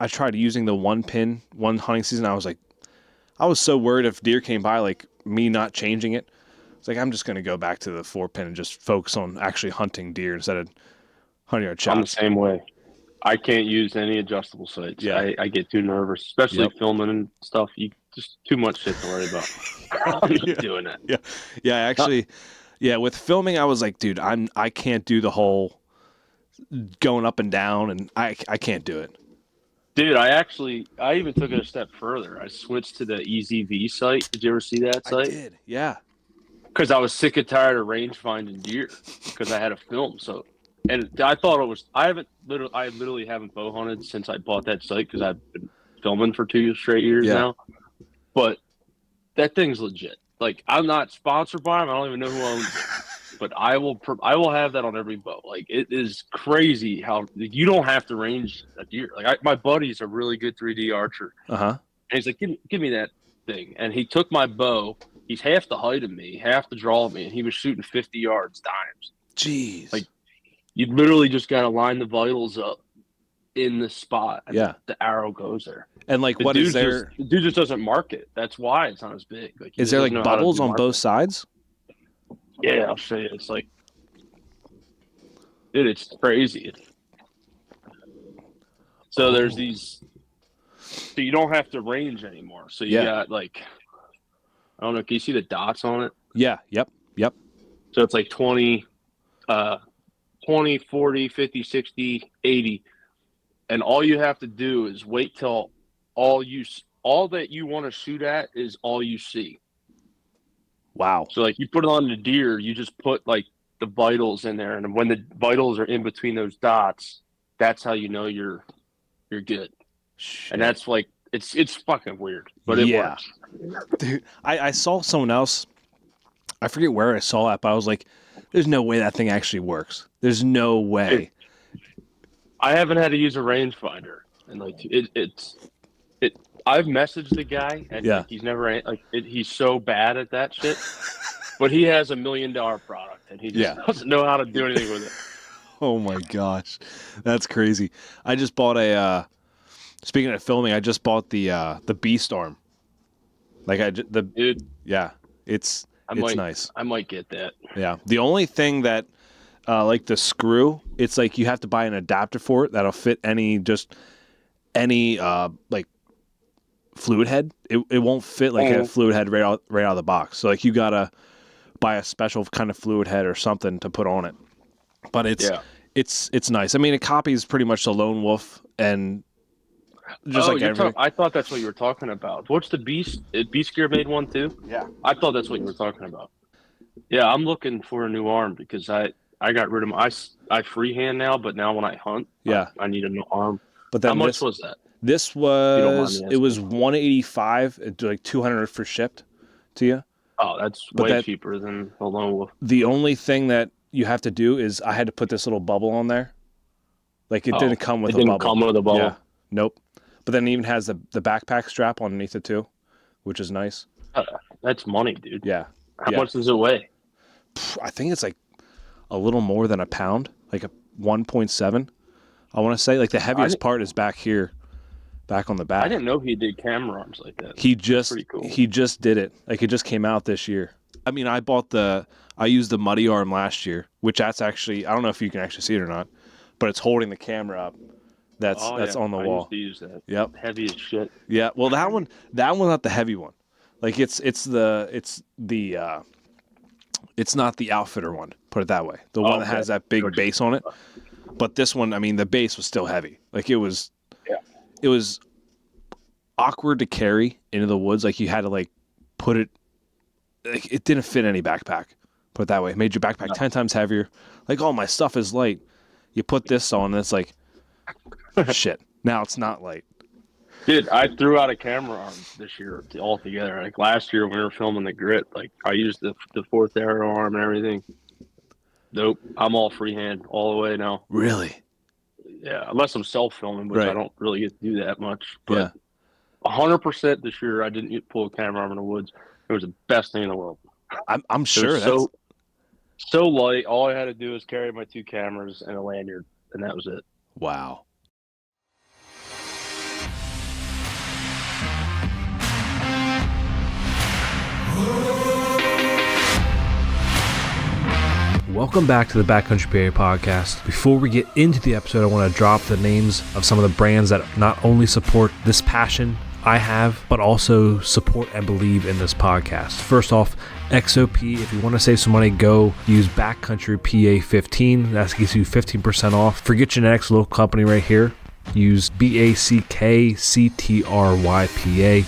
I tried using the one pin one hunting season. I was so worried if deer came by, like me not changing it. It's like, I'm just going to go back to the 4-pin and just focus on actually hunting deer instead of hunting our I'm the chops. same way. I can't use any adjustable sights. Yeah. I get too nervous, especially Yep. filming and stuff. You just too much shit to worry about. I'm Yeah. not doing it. Yeah. Yeah. Actually, yeah. With filming, I was like, dude, I can't do the whole going up and down, and I can't do it. Dude, I even took it a step further. I switched to the EZV site. Did you ever see that I site? did. Yeah. Because I was sick and tired of range finding deer because I had a film. So, and I thought it was, I literally haven't bow hunted since I bought that site because I've been filming for 2 straight years Yeah. now. But that thing's legit. Like, I'm not sponsored by them. I don't even know who owns it. But I will have that on every bow. Like, it is crazy how you don't have to range a deer. Like, my buddy's a really good 3D archer, Uh-huh. and he's like, give me that thing. And he took my bow. He's half the height of me, half the draw of me, and he was shooting 50 yards dimes. Jeez. Like, you literally just got to line the vitals up in the spot, and Yeah. the arrow goes there. And like, The what is dude there? the dude just doesn't mark it. That's why it's not as big. Like, he Is just there doesn't like know how to bubbles do on both marking. sides? Yeah, I'll show you. It's like, dude, it's crazy. So there's these. So you don't have to range anymore. So you got like, I don't know. Can you see the dots on it? Yeah. Yep. Yep. So it's like 20, 20, 40, 50, 60, 80. And all you have to do is wait till all that you want to shoot at is all you see. Wow. So like you put it on the deer, you just put like the vitals in there, and when the vitals are in between those dots, that's how you know you're good. Shit. And that's like it's fucking weird, but it Yeah. works. Dude, I saw someone else. I forget where I saw that, but I was like, "There's no way that thing actually works. There's no way." I haven't had to use a rangefinder, and like it's. I've messaged the guy, and Yeah. like he's never he's so bad at that shit. But he has $1 million product, and he just doesn't know how to do anything with it. Oh my gosh, that's crazy. I just bought a. Speaking of filming, I just bought the Beast arm. Like Dude, it's nice. I might get that. Yeah. The only thing that like the screw, it's like you have to buy an adapter for it that'll fit any like fluid head. It won't fit like a fluid head right out of the box. So like you gotta buy a special kind of fluid head or something to put on it. But it's nice. I mean, it copies pretty much the Lone Wolf and just like everything. I thought that's what you were talking about. What's the Beast? Beast Gear made one too? Yeah. I thought that's what you were talking about. Yeah, I'm looking for a new arm because I got rid of my I freehand now, but now when I hunt, I need a new arm. But then how much was that? This was it was $185. It's like $200 for shipped to you. Oh, that's way cheaper than the Lone Wolf. The only thing that you have to do is I had to put this little bubble on there. Like it didn't come with a bubble. It didn't come with a bubble. Yeah. Nope. But then it even has the backpack strap underneath it too, which is nice. That's money, dude. Yeah. How much does it weigh? I think it's like a little more than a pound, like a 1.7. I want to say like the heaviest part is back here, back on the back. I didn't know he did camera arms like that. He just did it. Like it just came out this year. I mean, I used the Muddy arm last year, which that's actually, I don't know if you can actually see it or not, but it's holding the camera up. That's on the wall. I used to use that. Yep. Heavy as shit. Yeah. Well, that one's not the heavy one. Like it's not the outfitter one. Put it that way. The one that has that big base on it. But this one, I mean, the base was still heavy. Like it was awkward to carry into the woods. Like you had to like put it. Like it didn't fit any backpack. Put it that way. It made your backpack 10 times heavier. Like, oh, my stuff is light. You put this on, and it's like, shit. Now it's not light. Dude, I threw out a camera arm this year altogether. Like last year when we were filming the Grit, like I used the fourth arrow arm and everything. Nope, I'm all freehand all the way now. Really? Yeah, unless I'm self-filming, which I don't really get to do that much. But 100% this year, I didn't pull a camera arm in the woods. It was the best thing in the world. I'm sure that's so light. All I had to do was carry my 2 cameras and a lanyard, and that was it. Wow. Welcome back to the Backcountry PA podcast. Before we get into the episode, I want to drop the names of some of the brands that not only support this passion I have, but also support and believe in this podcast. First off, XOP. If you want to save some money, go use Backcountry PA 15. That gets you 15% off. Forget Genetics, local company right here. Use BACKCTRYPA.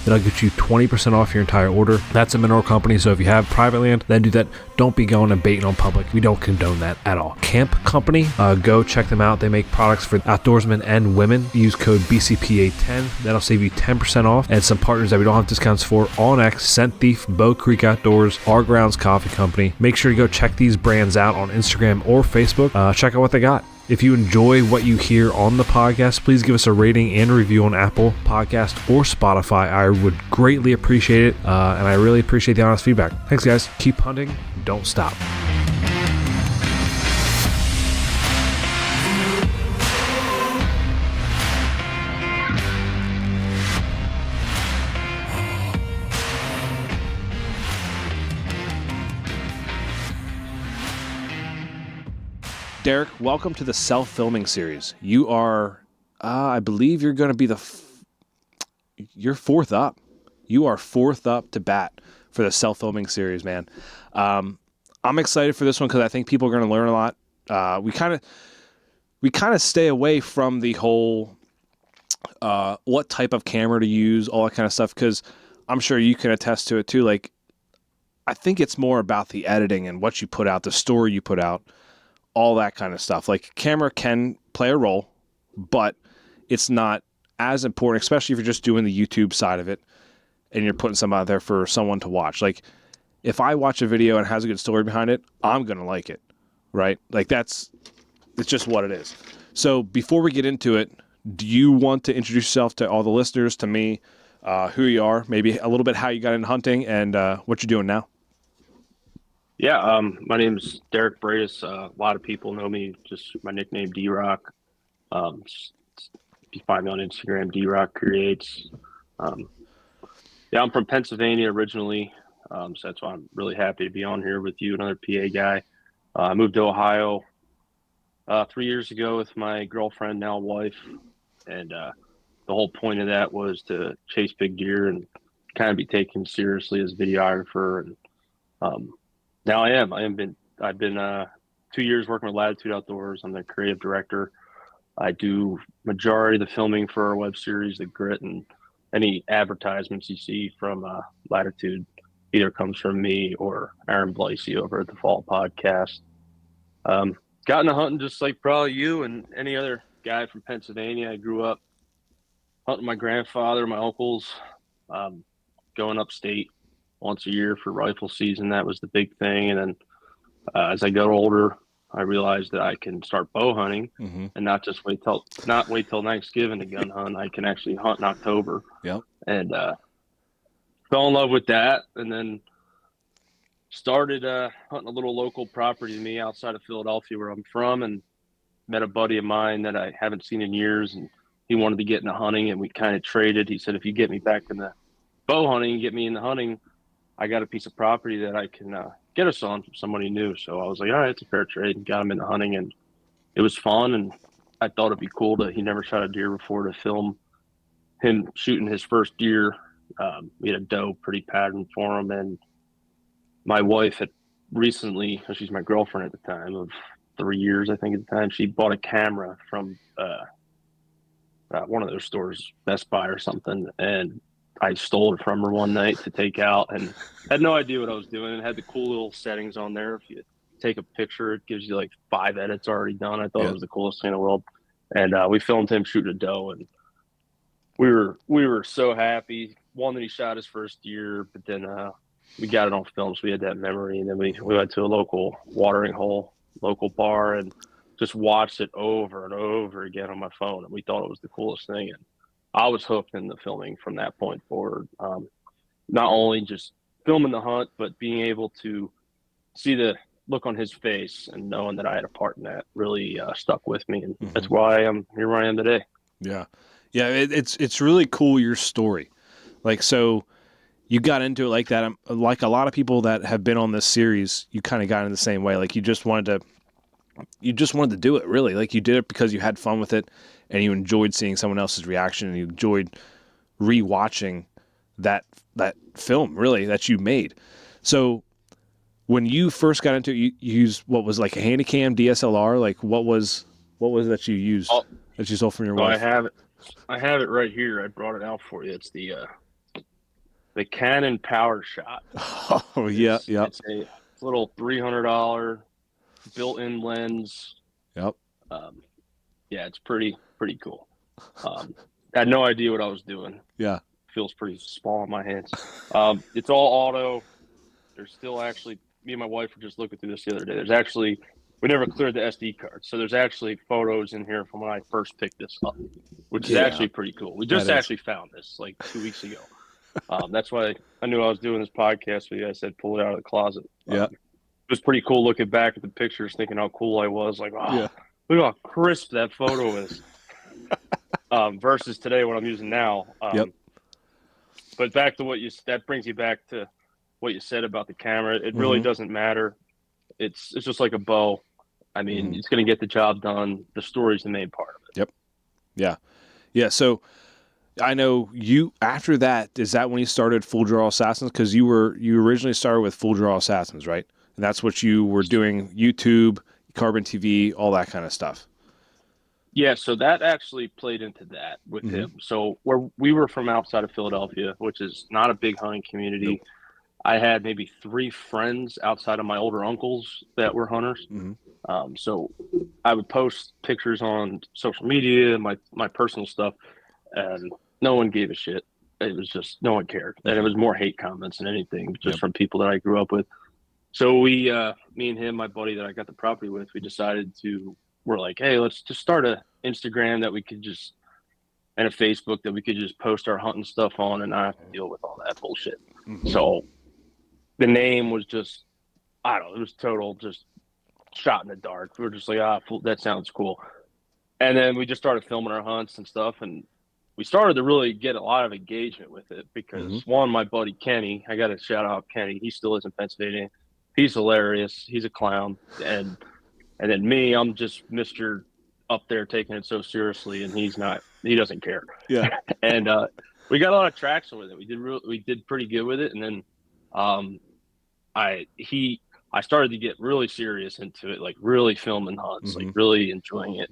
That'll get you 20% off your entire order. That's a mineral company, so if you have private land, then do that. Don't be going and baiting on public. We don't condone that at all. Camp Company, go check them out. They make products for outdoorsmen and women. Use code BCPA10. That'll save you 10% off. And some partners that we don't have discounts for: On X, Scent Thief, Bow Creek Outdoors, Our Grounds Coffee Company. Make sure to go check these brands out on Instagram or Facebook. Check out what they got. If you enjoy what you hear on the podcast, please give us a rating and a review on Apple Podcast or Spotify. I would greatly appreciate it, and I really appreciate the honest feedback. Thanks, guys. Keep hunting. Don't stop. Derek, welcome to the self-filming series. You are, I believe you're going to be you're fourth up. You are fourth up to bat for the self-filming series, man. I'm excited for this one because I think people are going to learn a lot. We kind of stay away from the whole what type of camera to use, all that kind of stuff, because I'm sure you can attest to it too. Like, I think it's more about the editing and what you put out, the story you put out, all that kind of stuff. Like, camera can play a role, but it's not as important, especially if you're just doing the YouTube side of it and you're putting something out there for someone to watch. Like, if I watch a video and it has a good story behind it, I'm going to like it, right? Like, it's just what it is. So before we get into it, do you want to introduce yourself to all the listeners, to me, who you are, maybe a little bit how you got into hunting and what you're doing now? Yeah, my name is Derek Bradeis. A lot of people know me, just my nickname, D-Rock. If you find me on Instagram, D-Rock Creates. Yeah, I'm from Pennsylvania originally, so that's why I'm really happy to be on here with you, another PA guy. I moved to Ohio 3 years ago with my girlfriend, now wife, and the whole point of that was to chase big deer and kind of be taken seriously as a videographer. And now I've been 2 years working with Latitude Outdoors. I'm the creative director. I do majority of the filming for our web series, The Grit, and any advertisements you see from Latitude either comes from me or Aaron Blasey over at the Fall Podcast. Got into hunting just like probably you and any other guy from Pennsylvania. I grew up hunting my grandfather, my uncles, going upstate once a year for rifle season. That was the big thing. And then as I got older, I realized that I can start bow hunting and not wait till Thanksgiving to gun hunt. I can actually hunt in October. Yep. And fell in love with that, and then started hunting a little local property to me outside of Philadelphia, where I'm from, and met a buddy of mine that I haven't seen in years, and he wanted to get into hunting, and we kind of traded. He said, if you get me back in the bow hunting, get me into hunting, I got a piece of property that I can get us on from somebody new. So I was like, all right, it's a fair trade, and got him into hunting, and it was fun. And I thought it'd be cool he never shot a deer before, to film him shooting his first deer. We had a doe pretty patterned for him. And my wife had recently, she's my girlfriend at the time of 3 years, I think at the time, she bought a camera from one of those stores, Best Buy or something. And I stole it from her one night to take out, and had no idea what I was doing. It had the cool little settings on there. If you take a picture, it gives you like 5 edits already done. I thought it was the coolest thing in the world. And we filmed him shooting a doe, and we were so happy. One, that he shot his first deer, but then we got it on film, so we had that memory. And then we went to a local watering hole, local bar, and just watched it over and over again on my phone. And we thought it was the coolest thing. And I was hooked in the filming from that point forward. Not only just filming the hunt, but being able to see the look on his face and knowing that I had a part in that really stuck with me. And that's why I'm here where I am today. Yeah. Yeah. It's really cool, your story. Like, so you got into it like that. Like a lot of people that have been on this series, you kind of got in the same way. Like, you just wanted to you just wanted to do it, really. Like, you did it because you had fun with it, and you enjoyed seeing someone else's reaction, and you enjoyed rewatching that film, really, that you made. So when you first got into it, you used what was like a Handycam DSLR. Like, what was it that you used, that you stole from your So wife? I have it right here. I brought it out for you. It's the Canon Power Shot. Oh yeah, yep, It's a little $300 built-in lens. yep. Um, yeah, it's pretty cool. I had no idea what I was doing. Yeah. Feels pretty small in my hands. It's all auto. There's still actually, me and my wife were just looking through this the other day. There's actually, we never cleared the SD card, so there's actually photos in here from when I first picked this up, which is actually pretty cool. We just actually found this like 2 weeks ago. That's why I knew I was doing this podcast with you. I said pull it out of the closet. Yeah. It was pretty cool looking back at the pictures, thinking how cool I was. Like, oh, Yeah. look how crisp that photo is. Versus today, what I'm using now. Yep. But back to that brings you back to what you said about the camera. It really doesn't matter. It's just like a bow. I mean, it's going to get the job done. The story's the main part of it. Yep. Yeah. Yeah. So I know you, after that, is that when you started Full Draw Assassins? Because you originally started with Full Draw Assassins, right? And that's what you were doing, YouTube, Carbon TV, all that kind of stuff. Yeah, so that actually played into that with him. So where we were from outside of Philadelphia, which is not a big hunting community. Nope. I had maybe 3 friends outside of my older uncles that were hunters. So I would post pictures on social media, my personal stuff, and no one gave a shit. It was just no one cared, and it was more hate comments than anything, just from people that I grew up with. So we, me and him, my buddy that I got the property with, we're like, hey, let's just start a Instagram that we could just, and a Facebook that we could just post our hunting stuff on and not have to deal with all that bullshit. So the name was just, I don't know, it was total just shot in the dark. We were just like, that sounds cool. And then we just started filming our hunts and stuff. And we started to really get a lot of engagement with it because one, my buddy Kenny, I got to shout out Kenny. He still lives in Pennsylvania. He's hilarious. He's a clown. And then me, I'm just Mr. up there taking it so seriously, and he doesn't care. Yeah. And we got a lot of traction with it. We did pretty good with it. And then I started to get really serious into it, like really filming hunts, like really enjoying it.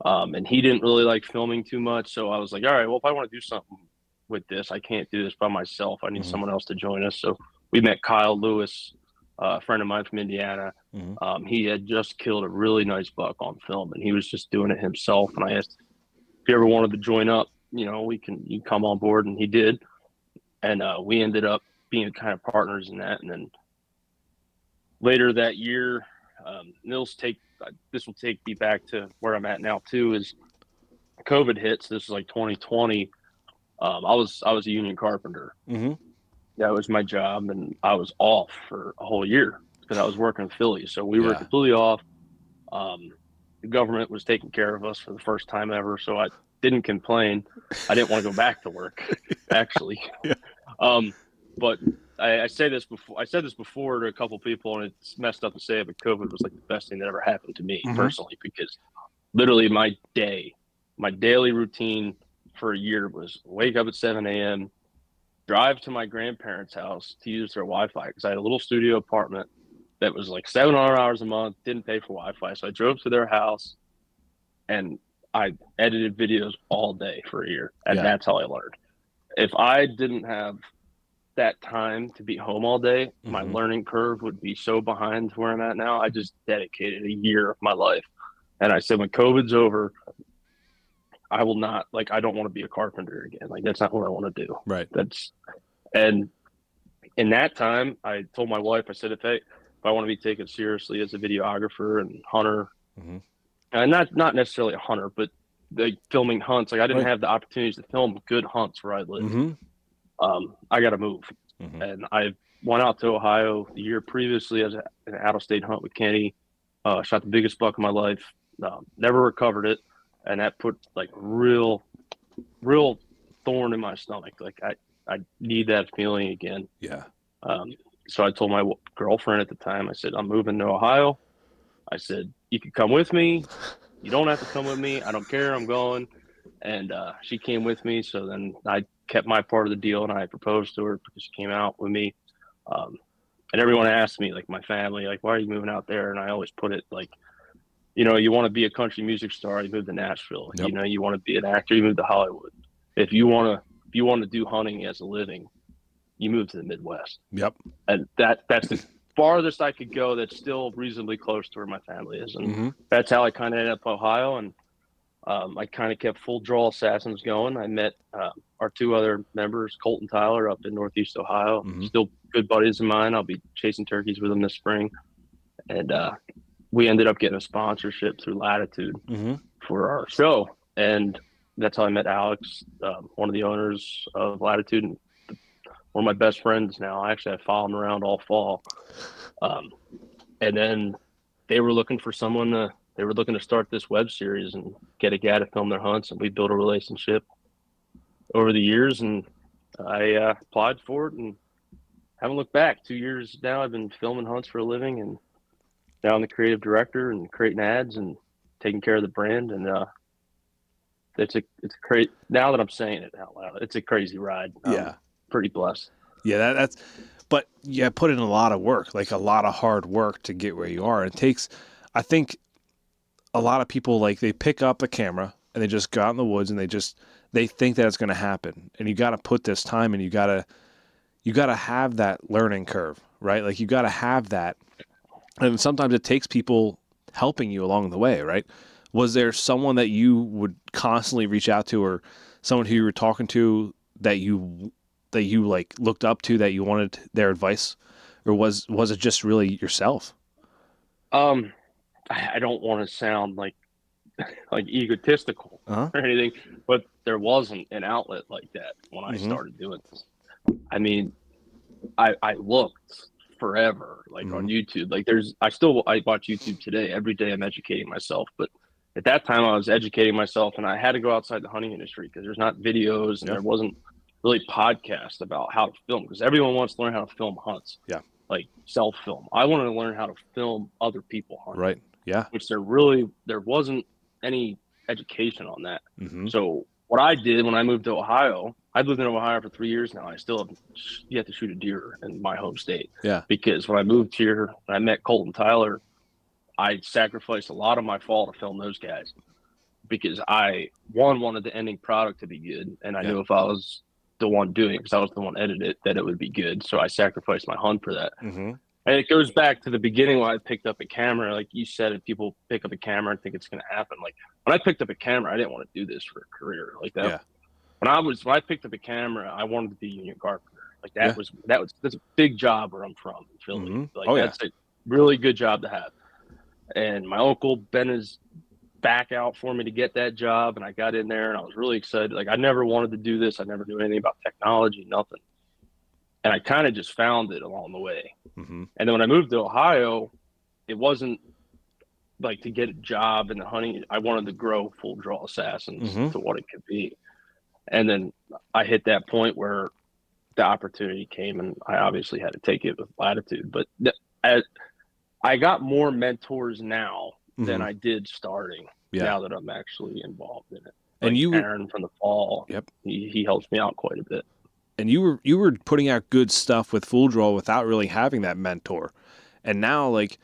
And he didn't really like filming too much. So I was like, all right, well, if I want to do something with this, I can't do this by myself. I need someone else to join us. So we met Kyle Lewis, a friend of mine from Indiana. He had just killed a really nice buck on film, and he was just doing it himself. And I asked if he ever wanted to join up, you can come on board, and he did. And we ended up being kind of partners in that. And then later that year, this will take me back to where I'm at now too. Is COVID hits. This is like 2020. I was a union carpenter. That was my job, and I was off for a whole year because I was working in Philly. So we were completely off. The government was taking care of us for the first time ever, so I didn't complain. I didn't want to go back to work, actually. But I say this before. I said this before to a couple people, and it's messed up to say it, but COVID was like the best thing that ever happened to me personally, because literally my daily routine for a year was wake up at 7 a.m., drive to my grandparents' house to use their Wi-Fi because I had a little studio apartment that was like $700 a month, didn't pay for Wi-Fi. So I drove to their house and I edited videos all day for a year. And that's how I learned. If I didn't have that time to be home all day, my learning curve would be so behind where I'm at now. I just dedicated a year of my life. And I said, when COVID's over, I will not, I don't want to be a carpenter again. Like, that's not what I want to do. Right. And in that time, I told my wife, I said, if I want to be taken seriously as a videographer and hunter, and not necessarily a hunter, but filming hunts, I didn't have the opportunities to film good hunts where I live. I got to move. And I went out to Ohio the year previously as an out-of-state hunt with Kenny, shot the biggest buck of my life, never recovered it. And that put real thorn in my stomach. I need that feeling again. Yeah. So I told my girlfriend at the time, I said, I'm moving to Ohio. I said, you can come with me. You don't have to come with me. I don't care. I'm going. And she came with me. So then I kept my part of the deal, and I proposed to her because she came out with me. And everyone asked me, like my family, like, why are you moving out there? And I always put it like, you want to be a country music star, you move to Nashville. Yep. You want to be an actor, you move to Hollywood. If you want to do hunting as a living, you move to the Midwest. Yep. And that's the farthest I could go. That's still reasonably close to where my family is, and that's how I kind of ended up Ohio. And I kind of kept Full Draw Assassins going. I met our two other members, Colt and Tyler, up in Northeast Ohio. Still good buddies of mine. I'll be chasing turkeys with them this spring. And we ended up getting a sponsorship through Latitude for our show. And that's how I met Alex, one of the owners of Latitude, and one of my best friends now. Actually, I follow him around all fall. And then they were looking for someone they were looking to start this web series and get a guy to film their hunts, and we built a relationship over the years, and I applied for it and haven't looked back. 2 years now I've been filming hunts for a living, and now I'm the creative director and creating ads and taking care of the brand. And it's great. Now that I'm saying it out loud, it's a crazy ride. Yeah. Pretty blessed. Yeah, that's but yeah, put in a lot of work, like a lot of hard work to get where you are. It takes, I think a lot of people, like, they pick up the camera and they just go out in the woods and they think that it's going to happen. And you got to put this time, and you got to have that learning curve, right? Like, you got to have that. And sometimes it takes people helping you along the way, right? Was there someone that you would constantly reach out to, or someone who you were talking to that you like looked up to, that you wanted their advice, or was it just really yourself? I don't want to sound like egotistical or anything, but there wasn't an outlet like that when I started doing this. I mean, I looked forever, like on YouTube. Like I watch YouTube today. Every day I'm educating myself, but at that time I was educating myself, and I had to go outside the hunting industry because there's not videos and there wasn't really podcasts about how to film, because everyone wants to learn how to film hunts. Yeah. Like self-film. I wanted to learn how to film other people hunting. Right. Yeah. Which there wasn't any education on that. So what I did when I moved to Ohio, I've lived in Ohio for 3 years now. I still have yet to shoot a deer in my home state. Yeah. Because when I moved here and I met Colt and Tyler, I sacrificed a lot of my fall to film those guys, because I wanted the ending product to be good, and I knew if I was the one doing it, because I was the one edited it, that it would be good. So I sacrificed my hunt for that. And it goes back to the beginning when I picked up a camera. Like you said, if people pick up a camera and think it's going to happen. Like when I picked up a camera, I didn't want to do this for a career like that. Yeah. When I picked up a camera, I wanted to be a union carpenter. Like that's a big job where I'm from, in Philly. Like that's a really good job to have. And my uncle bent his back out for me to get that job, and I got in there, and I was really excited. Like I never wanted to do this. I never knew anything about technology, nothing. And I kind of just found it along the way. And then when I moved to Ohio, it wasn't like to get a job in the hunting. I wanted to grow Full Draw Assassins to what it could be. And then I hit that point where the opportunity came, and I obviously had to take it with Latitude. But I got more mentors now than I did starting, now that I'm actually involved in it. Like and Aaron from the fall, he helps me out quite a bit. And you were putting out good stuff with Full Draw without really having that mentor. And now, like,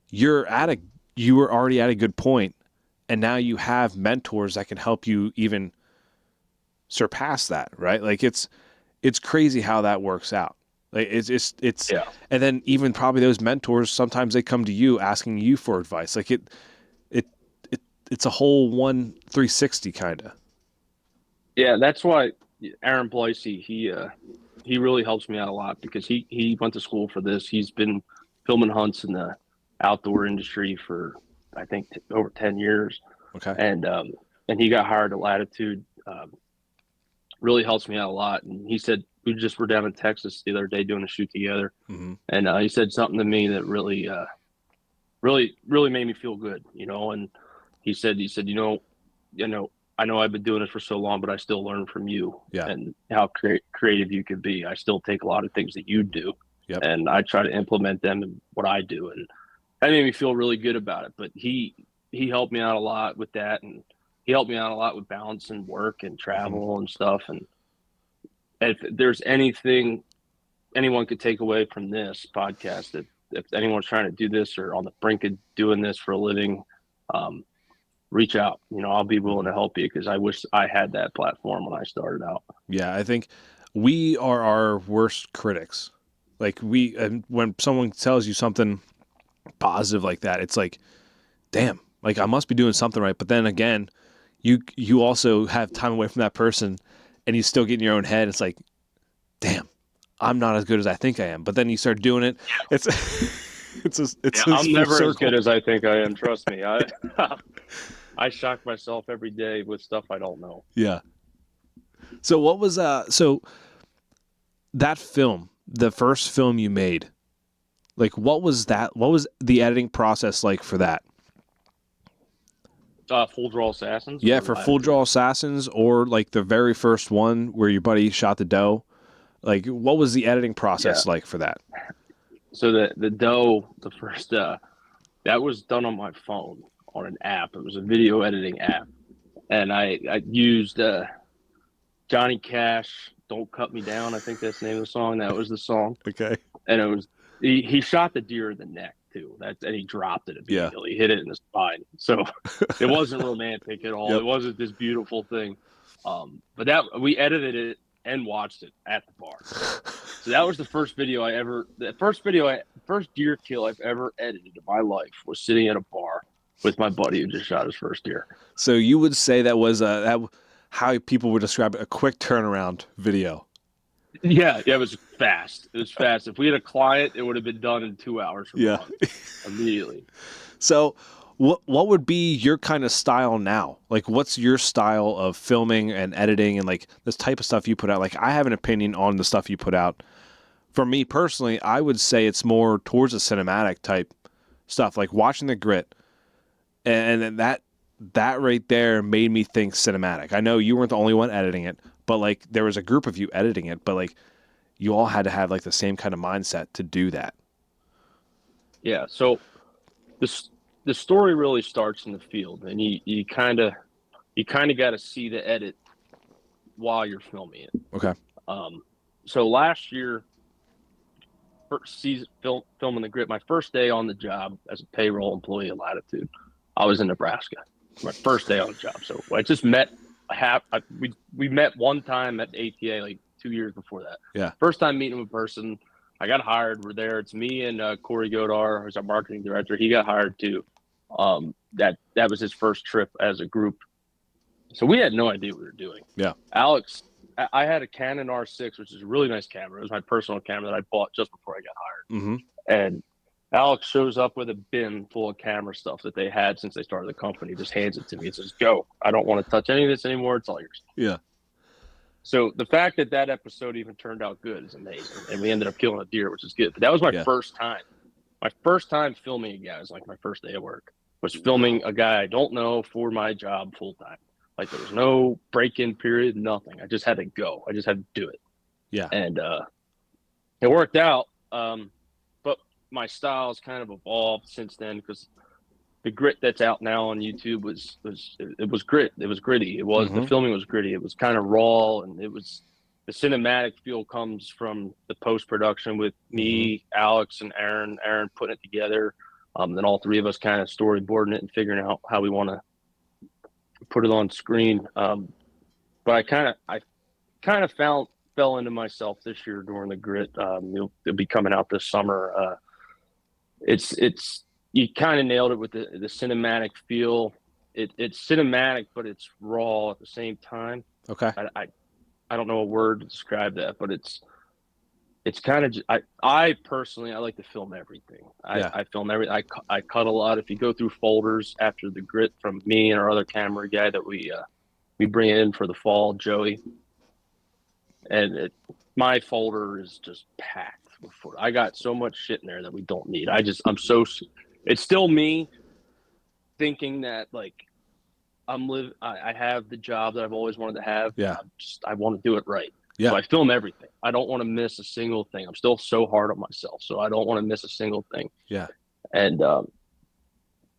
you were already at a good point, and now you have mentors that can help you even surpass that, right? Like it's crazy how that works out. Like it's and then even probably those mentors, sometimes they come to you asking you for advice. Like it's a whole 360 kind of. Yeah, that's why Aaron Blasey, he really helps me out a lot, because he went to school for this. He's been filming hunts in the outdoor industry for, I think, over 10 years. Okay. And he got hired at Latitude. Really helps me out a lot. And he said, we just were down in Texas the other day doing a shoot together. And he said something to me that really made me feel good, and he said, I know I've been doing this for so long, but I still learn from you and how creative you can be. I still take a lot of things that you do and I try to implement them in what I do. that made me feel really good about it. But he helped me out a lot with that, and he helped me out a lot with balancing work and travel and stuff. And if there's anything anyone could take away from this podcast, if anyone's trying to do this or on the brink of doing this for a living, reach out. I'll be willing to help you, because I wish I had that platform when I started out. Yeah, I think we are our worst critics. Like when someone tells you something positive like that, it's like, damn, like I must be doing something right. But then again, you also have time away from that person, and you still get in your own head. It's like, damn, I'm not as good as I think I am. But then you start doing it. It's I'm never as good as I think I am. Trust me. I shock myself every day with stuff I don't know. Yeah. So what was so that film, the first film you made, like what was that? What was the editing process like for that? Full Draw Assassins? Yeah, for Full Draw Assassins, or like the very first one where your buddy shot the doe. Like, what was the editing process like for that? So the doe, the first, that was done on my phone on an app. It was a video editing app, and I used Johnny Cash, "Don't Cut Me Down." I think that's the name of the song. That was the song. Okay. And it was he shot the deer in the neck too. And he dropped it immediately. He hit it in the spine. So it wasn't romantic at all. Yep. It wasn't this beautiful thing. But that we edited it and watched it at the bar. So that was the first first deer kill I've ever edited in my life was sitting at a bar with my buddy who just shot his first deer. So you would say that was how people would describe it, a quick turnaround video. Yeah, it was fast. It was fast. If we had a client, it would have been done in 2 hours from now, immediately. So what would be your kind of style now? Like, what's your style of filming and editing and like this type of stuff you put out? Like, I have an opinion on the stuff you put out. For me personally, I would say it's more towards a cinematic type stuff, like watching the grit. And that right there made me think cinematic. I know you weren't the only one editing it, but like there was a group of you editing it, but like you all had to have like the same kind of mindset to do that. Yeah. So the story really starts in the field, and you kind of got to see the edit while you're filming it. Okay. So last year, first season filming the grit, my first day on the job as a payroll employee at Latitude, I was in Nebraska. My first day on the job. So I just met we met one time at ATA like 2 years before that. Yeah. First time meeting him in person. I got hired. We're there. It's me and Corey Godar, who's our marketing director. He got hired too. That was his first trip as a group. So we had no idea what we were doing. Yeah. Alex, I had a Canon R6, which is a really nice camera. It was my personal camera that I bought just before I got hired. Mm-hmm. And Alex shows up with a bin full of camera stuff that they had since they started the company. Just hands it to me and says, "Go. I don't want to touch any of this anymore. It's all yours." Yeah. So the fact that episode even turned out good is amazing. And we ended up killing a deer, which is good. But that was my first time. My first time filming a guy. It was like my first day at work. Was filming a guy I don't know for my job full time. Like there was no break-in period, nothing. I just had to go. I just had to do it. Yeah. And it worked out. But my style has kind of evolved since then, because the grit that's out now on YouTube was grit. It was gritty. It was the filming was gritty. It was kind of raw, and it was the cinematic feel comes from the post-production with me, Alex, and Aaron. Aaron putting it together. Then all three of us kind of storyboarding it and figuring out how we want to put it on screen. But I kind of fell into myself this year during the grit. It'll be coming out this summer. It's you kind of nailed it with the cinematic feel. It's cinematic, but it's raw at the same time. Okay. I don't know a word to describe that, but it's kind of, I personally, I like to film everything. I film everything. I cut a lot. If you go through folders after the grit from me and our other camera guy that we bring in for the fall, Joey, and my folder is just packed with photos. I got so much shit in there that we don't need. It's still me thinking that like I have the job that I've always wanted to have. Yeah. I want to do it right. Yeah. So I film everything. I don't want to miss a single thing. I'm still so hard on myself, so I don't want to miss a single thing. Yeah. And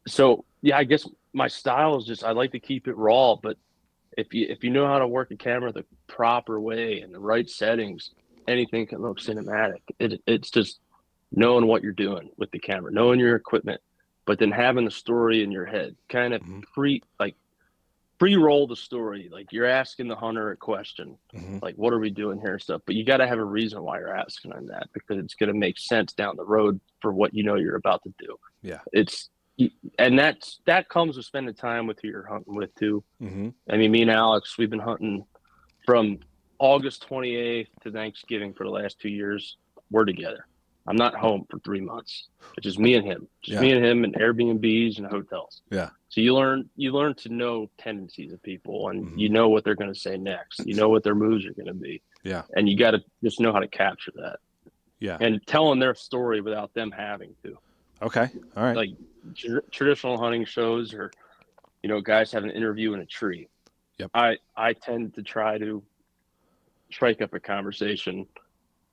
so yeah, I guess my style is just I like to keep it raw, but if you know how to work a camera the proper way and the right settings, anything can look cinematic. It's just knowing what you're doing with the camera, knowing your equipment, but then having the story in your head, kind of Mm-hmm. pre-roll the story. Like you're asking the hunter a question, Mm-hmm. like what are we doing here and stuff. But you got to have a reason why you're asking them that, because it's going to make sense down the road for what you know you're about to do. Yeah. It's and that comes with spending time with who you're hunting with too. Mm-hmm. I mean, me and Alex, we've been hunting from August 28th to Thanksgiving for the last 2 years. We're together. I'm not home for 3 months. It's just me and him. Just Yeah. me and him in Airbnbs and hotels. Yeah. So you learn to know tendencies of people, and Mm-hmm. you know what they're going to say next. You know what their moves are going to be. Yeah. And you got to just know how to capture that. Yeah. And telling their story without them having to. Okay. All right. Like traditional hunting shows, or guys have an interview in a tree. Yep. I tend to try to strike up a conversation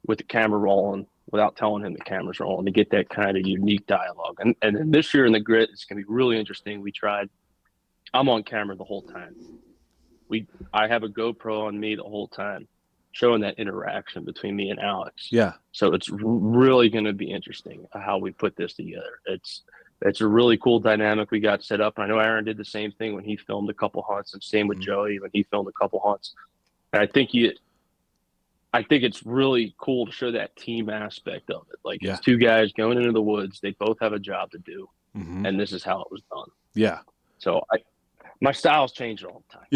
with the camera rolling without telling him the camera's rolling, to get that kind of unique dialogue. And then this year in the grit, it's going to be really interesting. I'm on camera the whole time. I have a GoPro on me the whole time, showing that interaction between me and Alex. Yeah. So it's really going to be interesting how we put this together. It's a really cool dynamic we got set up. And I know Aaron did the same thing when he filmed a couple hunts, and same with Mm-hmm. Joey when he filmed a couple hunts. And I think it's really cool to show that team aspect of it. Like Yeah. it's two guys going into the woods. They both have a job to do, Mm-hmm. and this is how it was done. Yeah. So my style's changing all the time.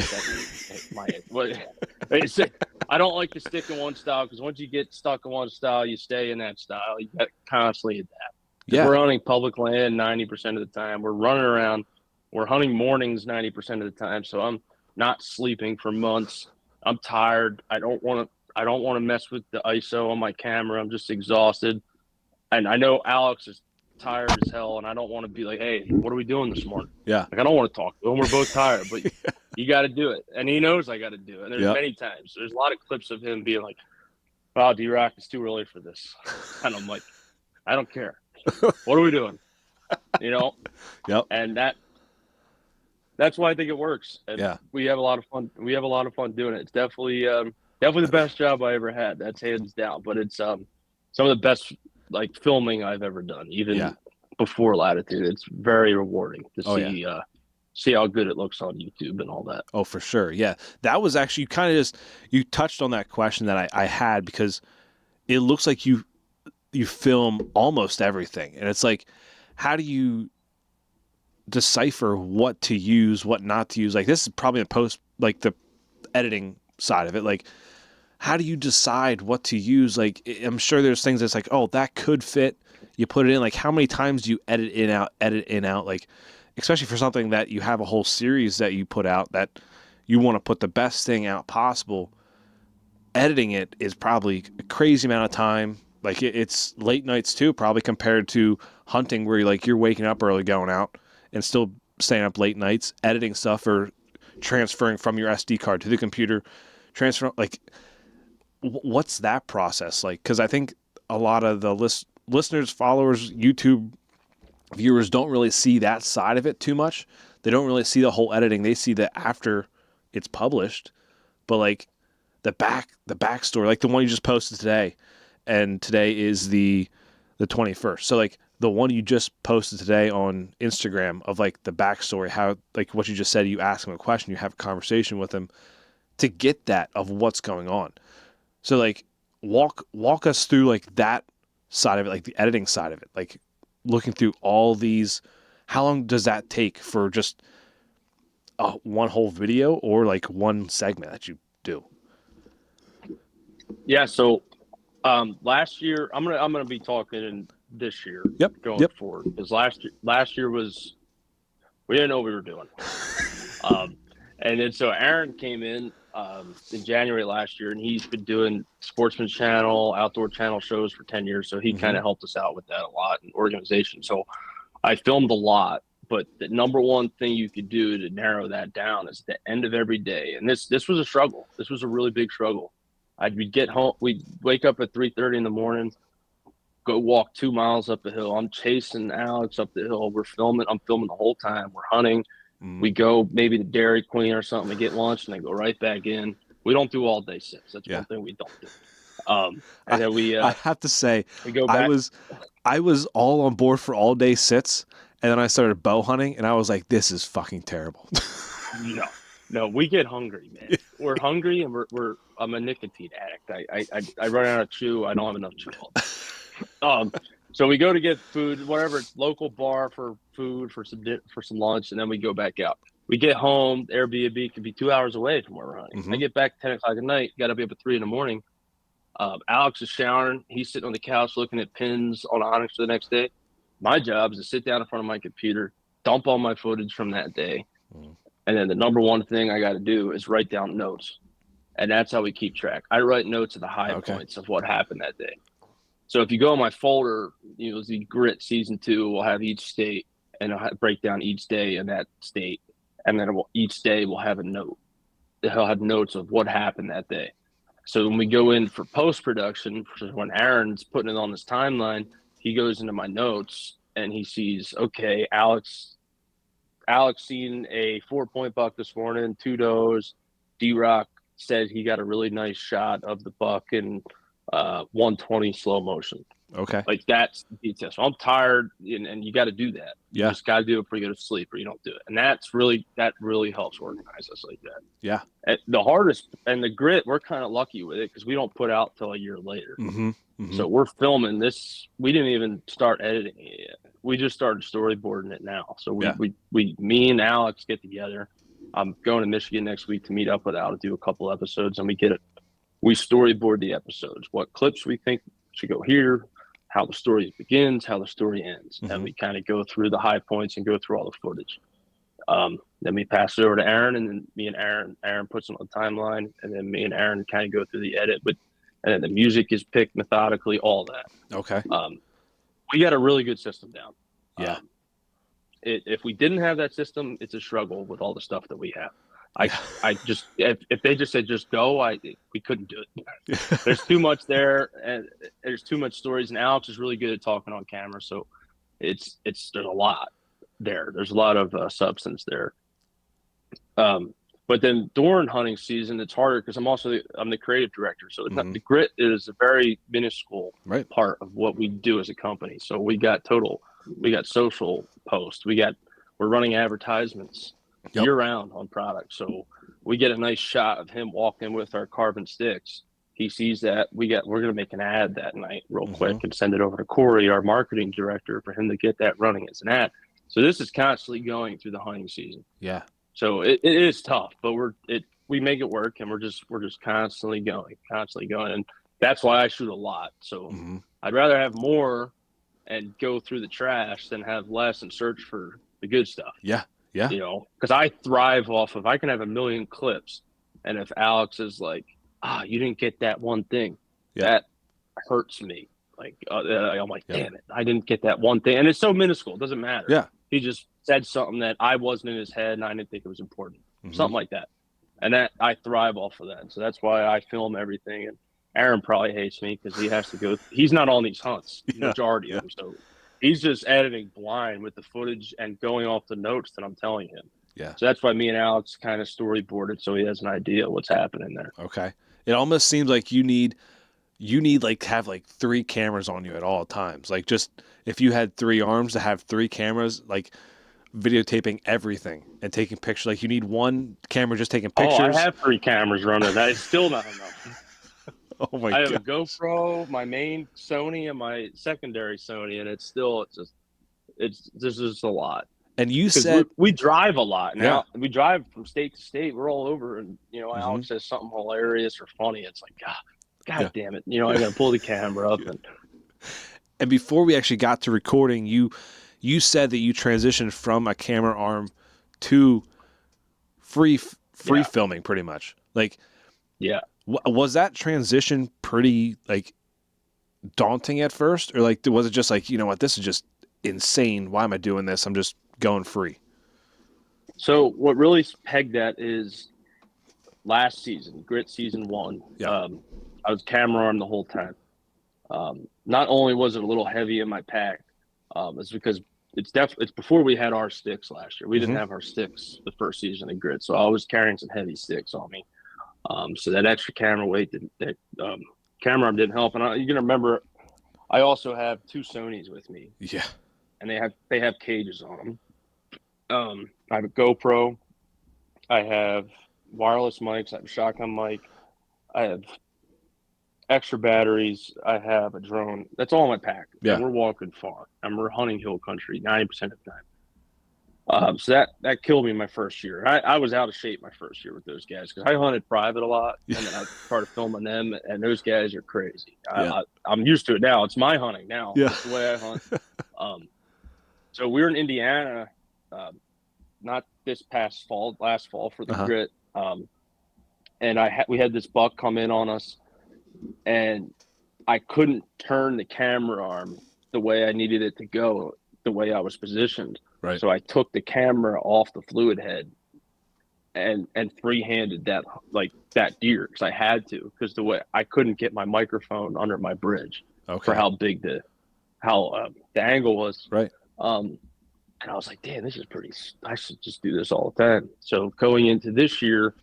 I don't like to stick in one style, because once you get stuck in one style, you stay in that style. You got to constantly adapt. Yeah. We're hunting public land 90% of the time. We're running around. We're hunting mornings 90% of the time. So I'm not sleeping for months. I'm tired. I don't want to mess with the ISO on my camera. I'm just exhausted. And I know Alex is tired as hell, and I don't want to be like, hey, what are we doing this morning? Yeah. Like, I don't want to talk to him. We're both tired, but you got to do it. And he knows I got to do it. And there's many times. There's a lot of clips of him being like, wow, D-Rock, it's too early for this. And I'm like, I don't care. What are we doing? Yep. And that's why I think it works. And yeah. We have a lot of fun. We have a lot of fun doing it. It's definitely the best job I ever had. That's hands down. But it's some of the best filming I've ever done, even before Latitude. It's very rewarding to see how good it looks on YouTube and all that. Oh, for sure. Yeah. That was actually you touched on that question that I had, because it looks like you film almost everything. And it's like, how do you decipher what to use, what not to use? Like, this is probably the editing side of it. Like, how do you decide what to use? Like, I'm sure there's things that's like, oh, that could fit. You put it in. Like, how many times do you edit in, out? Like, especially for something that you have a whole series that you put out, that you want to put the best thing out possible. Editing it is probably a crazy amount of time. Like, it's late nights too, probably, compared to hunting, where you're waking up early, going out, and still staying up late nights, editing stuff, or transferring from your SD card to the computer, what's that process like? Because I think a lot of the listeners, followers, YouTube viewers don't really see that side of it too much. They don't really see the whole editing. They see the after it's published, but like the backstory, like the one you just posted today, and today is the 21st. So like the one you just posted today on Instagram of like the backstory, how, like what you just said, you ask him a question, you have a conversation with him to get that of what's going on. So like walk us through like that side of it, like the editing side of it, like looking through all these. How long does that take for just one whole video, or like one segment that you do? Yeah. So last year, I'm gonna be talking in this year going forward, because last year was, we didn't know what we were doing. And then so Aaron came in January last year, and he's been doing Sportsman Channel, Outdoor Channel shows for 10 years. So he kind of helped us out with that a lot, and organization. So I filmed a lot, but the number one thing you could do to narrow that down is the end of every day. And this was a struggle. This was a really big struggle. We'd get home, we'd wake up at 3:30 in the morning, go walk 2 miles up the hill. I'm chasing Alex up the hill. We're filming. I'm filming the whole time. We're hunting. We go maybe to Dairy Queen or something to get lunch, and then go right back in. We don't do all day sits. That's one thing we don't do. And then I have to say, we go back. I was all on board for all day sits, and then I started bow hunting, and I was like, this is fucking terrible. No, we get hungry, man. We're hungry, and I'm a nicotine addict. I run out of chew. I don't have enough chew. So we go to get food, whatever, local bar for food, for some lunch, and then we go back out. We get home. Airbnb could be 2 hours away from where we're hunting. I get back 10 o'clock at night. Got to be up at 3 a.m. Alex is showering. He's sitting on the couch looking at pins on Onyx for the next day. My job is to sit down in front of my computer, dump all my footage from that day. And then the number one thing I got to do is write down notes. And that's how we keep track. I write notes of the high points of what happened that day. So if you go in my folder, you'll see Grit Season 2 will have each state, and I'll break down each day in that state. And then each day will have a note. He'll have notes of what happened that day. So when we go in for post-production, when Aaron's putting it on this timeline, he goes into my notes and he sees, okay, Alex seen a 4-point buck this morning, 2 does. D-Rock said he got a really nice shot of the buck in 120 slow motion. Okay. Like that's the detail. So I'm tired, and you got to do that. You just got to do it before you go to sleep, or you don't do it. And that really helps organize us like that. Yeah. And the hardest and the Grit, we're kind of lucky with it because we don't put out till a year later. So we're filming this. We didn't even start editing it yet. We just started storyboarding it now. So me and Alex get together. I'm going to Michigan next week to meet up with Al to do a couple episodes, and we storyboard the episodes, what clips we think should go here, how the story begins, how the story ends. And we kind of go through the high points and go through all the footage. Then we pass it over to Aaron, and then me and Aaron puts it on the timeline, and then me and Aaron kind of go through the edit, and then the music is picked methodically, all that. Okay. We got a really good system down. Yeah. If we didn't have that system, it's a struggle with all the stuff that we have. I just if they just said just go, we couldn't do it. There's too much there, and there's too much stories. And Alex is really good at talking on camera, so there's a lot there. There's a lot of substance there. But then during hunting season, it's harder because I'm the creative director, so it's not, the Grit is a very minuscule part of what we do as a company. So we got social posts, we're running advertisements year round on products. So we get a nice shot of him walking with our carbon sticks. He sees that we're going to make an ad that night real quick and send it over to Corey, our marketing director, for him to get that running as an ad. So this is constantly going through the hunting season. Yeah. So it is tough, but we make it work, and we're just constantly going. And that's why I shoot a lot. So I'd rather have more and go through the trash than have less and search for the good stuff. Yeah. Yeah. Because I thrive off of, I can have 1 million clips, and if Alex is like, you didn't get that one thing, that hurts me. Like, I'm like, damn it, I didn't get that one thing. And it's so minuscule, it doesn't matter. Yeah. He just said something that I wasn't in his head, and I didn't think it was important. Something like that. And that I thrive off of that. So that's why I film everything. And Aaron probably hates me because he has to go. He's not on these hunts, majority of them. So he's just editing blind with the footage and going off the notes that I'm telling him. Yeah. So that's why me and Alex kind of storyboarded so he has an idea of what's happening there. Okay. It almost seems like you need like to have like 3 cameras on you at all times. Like, just if you had 3 arms, to have 3 cameras, like videotaping everything and taking pictures. Like, you need one camera just taking pictures. I have 3 cameras running. That is still not enough. Oh my God. I have God. a GoPro, my main Sony, and my secondary Sony, and it's just a lot. And you said we drive a lot now. Yeah. We drive from state to state. We're all over, and Alex says something hilarious or funny. It's like, God damn it! I got to pull the camera up. And before we actually got to recording, you said that you transitioned from a camera arm to free filming, pretty much. Like, was that transition pretty like daunting at first, or like was it just like, you know what, this is just insane? Why am I doing this? I'm just going free. So what really pegged that is last season, Grit Season 1. I was camera arm the whole time. Not only was it a little heavy in my pack, it's because it's before we had our sticks last year. We didn't have our sticks the first season of Grit, so I was carrying some heavy sticks on me. So that extra camera weight, that camera arm didn't help. And you're gonna remember, I also have 2 Sonys with me. Yeah, and they have cages on them. I have a GoPro. I have wireless mics. I have a shotgun mic. I have extra batteries. I have a drone. That's all in my pack. yeah. And we're walking far. And we're hunting hill country 90% of the time. So that killed me my first year. I was out of shape my first year with those guys because I hunted private a lot, and then I started filming them, and those guys are crazy. I'm used to it now. It's my hunting now. Yeah. That's the way I hunt. So we were in Indiana, not this past fall, last fall for the Grit, and we had this buck come in on us, and I couldn't turn the camera arm the way I needed it to go, the way I was positioned. Right. So I took the camera off the fluid head and free-handed that deer because I had to, because the way I couldn't get my microphone under my bridge for how big the angle was. Right. And I was like, damn, this is I should just do this all the time. So going into this year,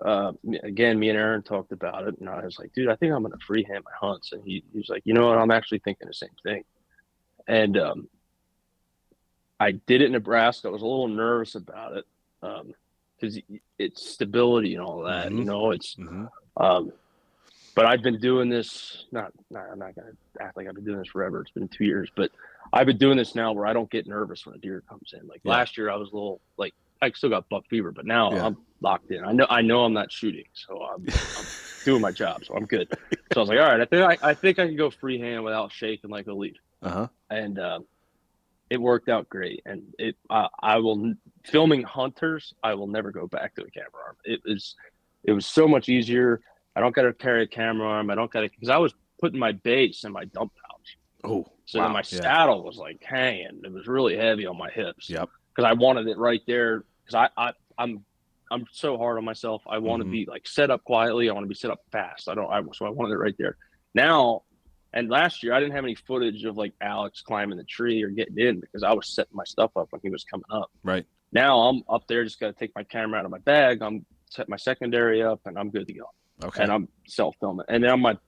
again, me and Aaron talked about it, and I was like, dude, I think I'm going to freehand my hunts. And he was like, you know what? I'm actually thinking the same thing. And I did it in Nebraska. I was a little nervous about it because it's stability and all that. You know, it's. But I've been doing this. I'm not going to act like I've been doing this forever. It's been 2 years, but I've been doing this now where I don't get nervous when a deer comes in. Like last year, I was a little like I still got buck fever, but now I'm locked in. I know I'm not shooting, so I'm doing my job, so I'm good. So I was like, all right, I think I can go freehand without shaking like a leaf. And it worked out great. And I will filming hunters. I will never go back to a camera arm. It was so much easier. I don't got to carry a camera arm. I don't got to, because I was putting my base in my dump pouch. Oh, so then my saddle was like hanging. It was really heavy on my hips. Yep. Because I wanted it right there. Because I'm so hard on myself. I want to be like set up quietly. I want to be set up fast. So I wanted it right there. Now, and last year I didn't have any footage of like Alex climbing the tree or getting in because I was setting my stuff up when he was coming up. Right. Now I'm up there, just got to take my camera out of my bag. I'm set my secondary up, and I'm good to go. Okay. And I'm self-filming. And now my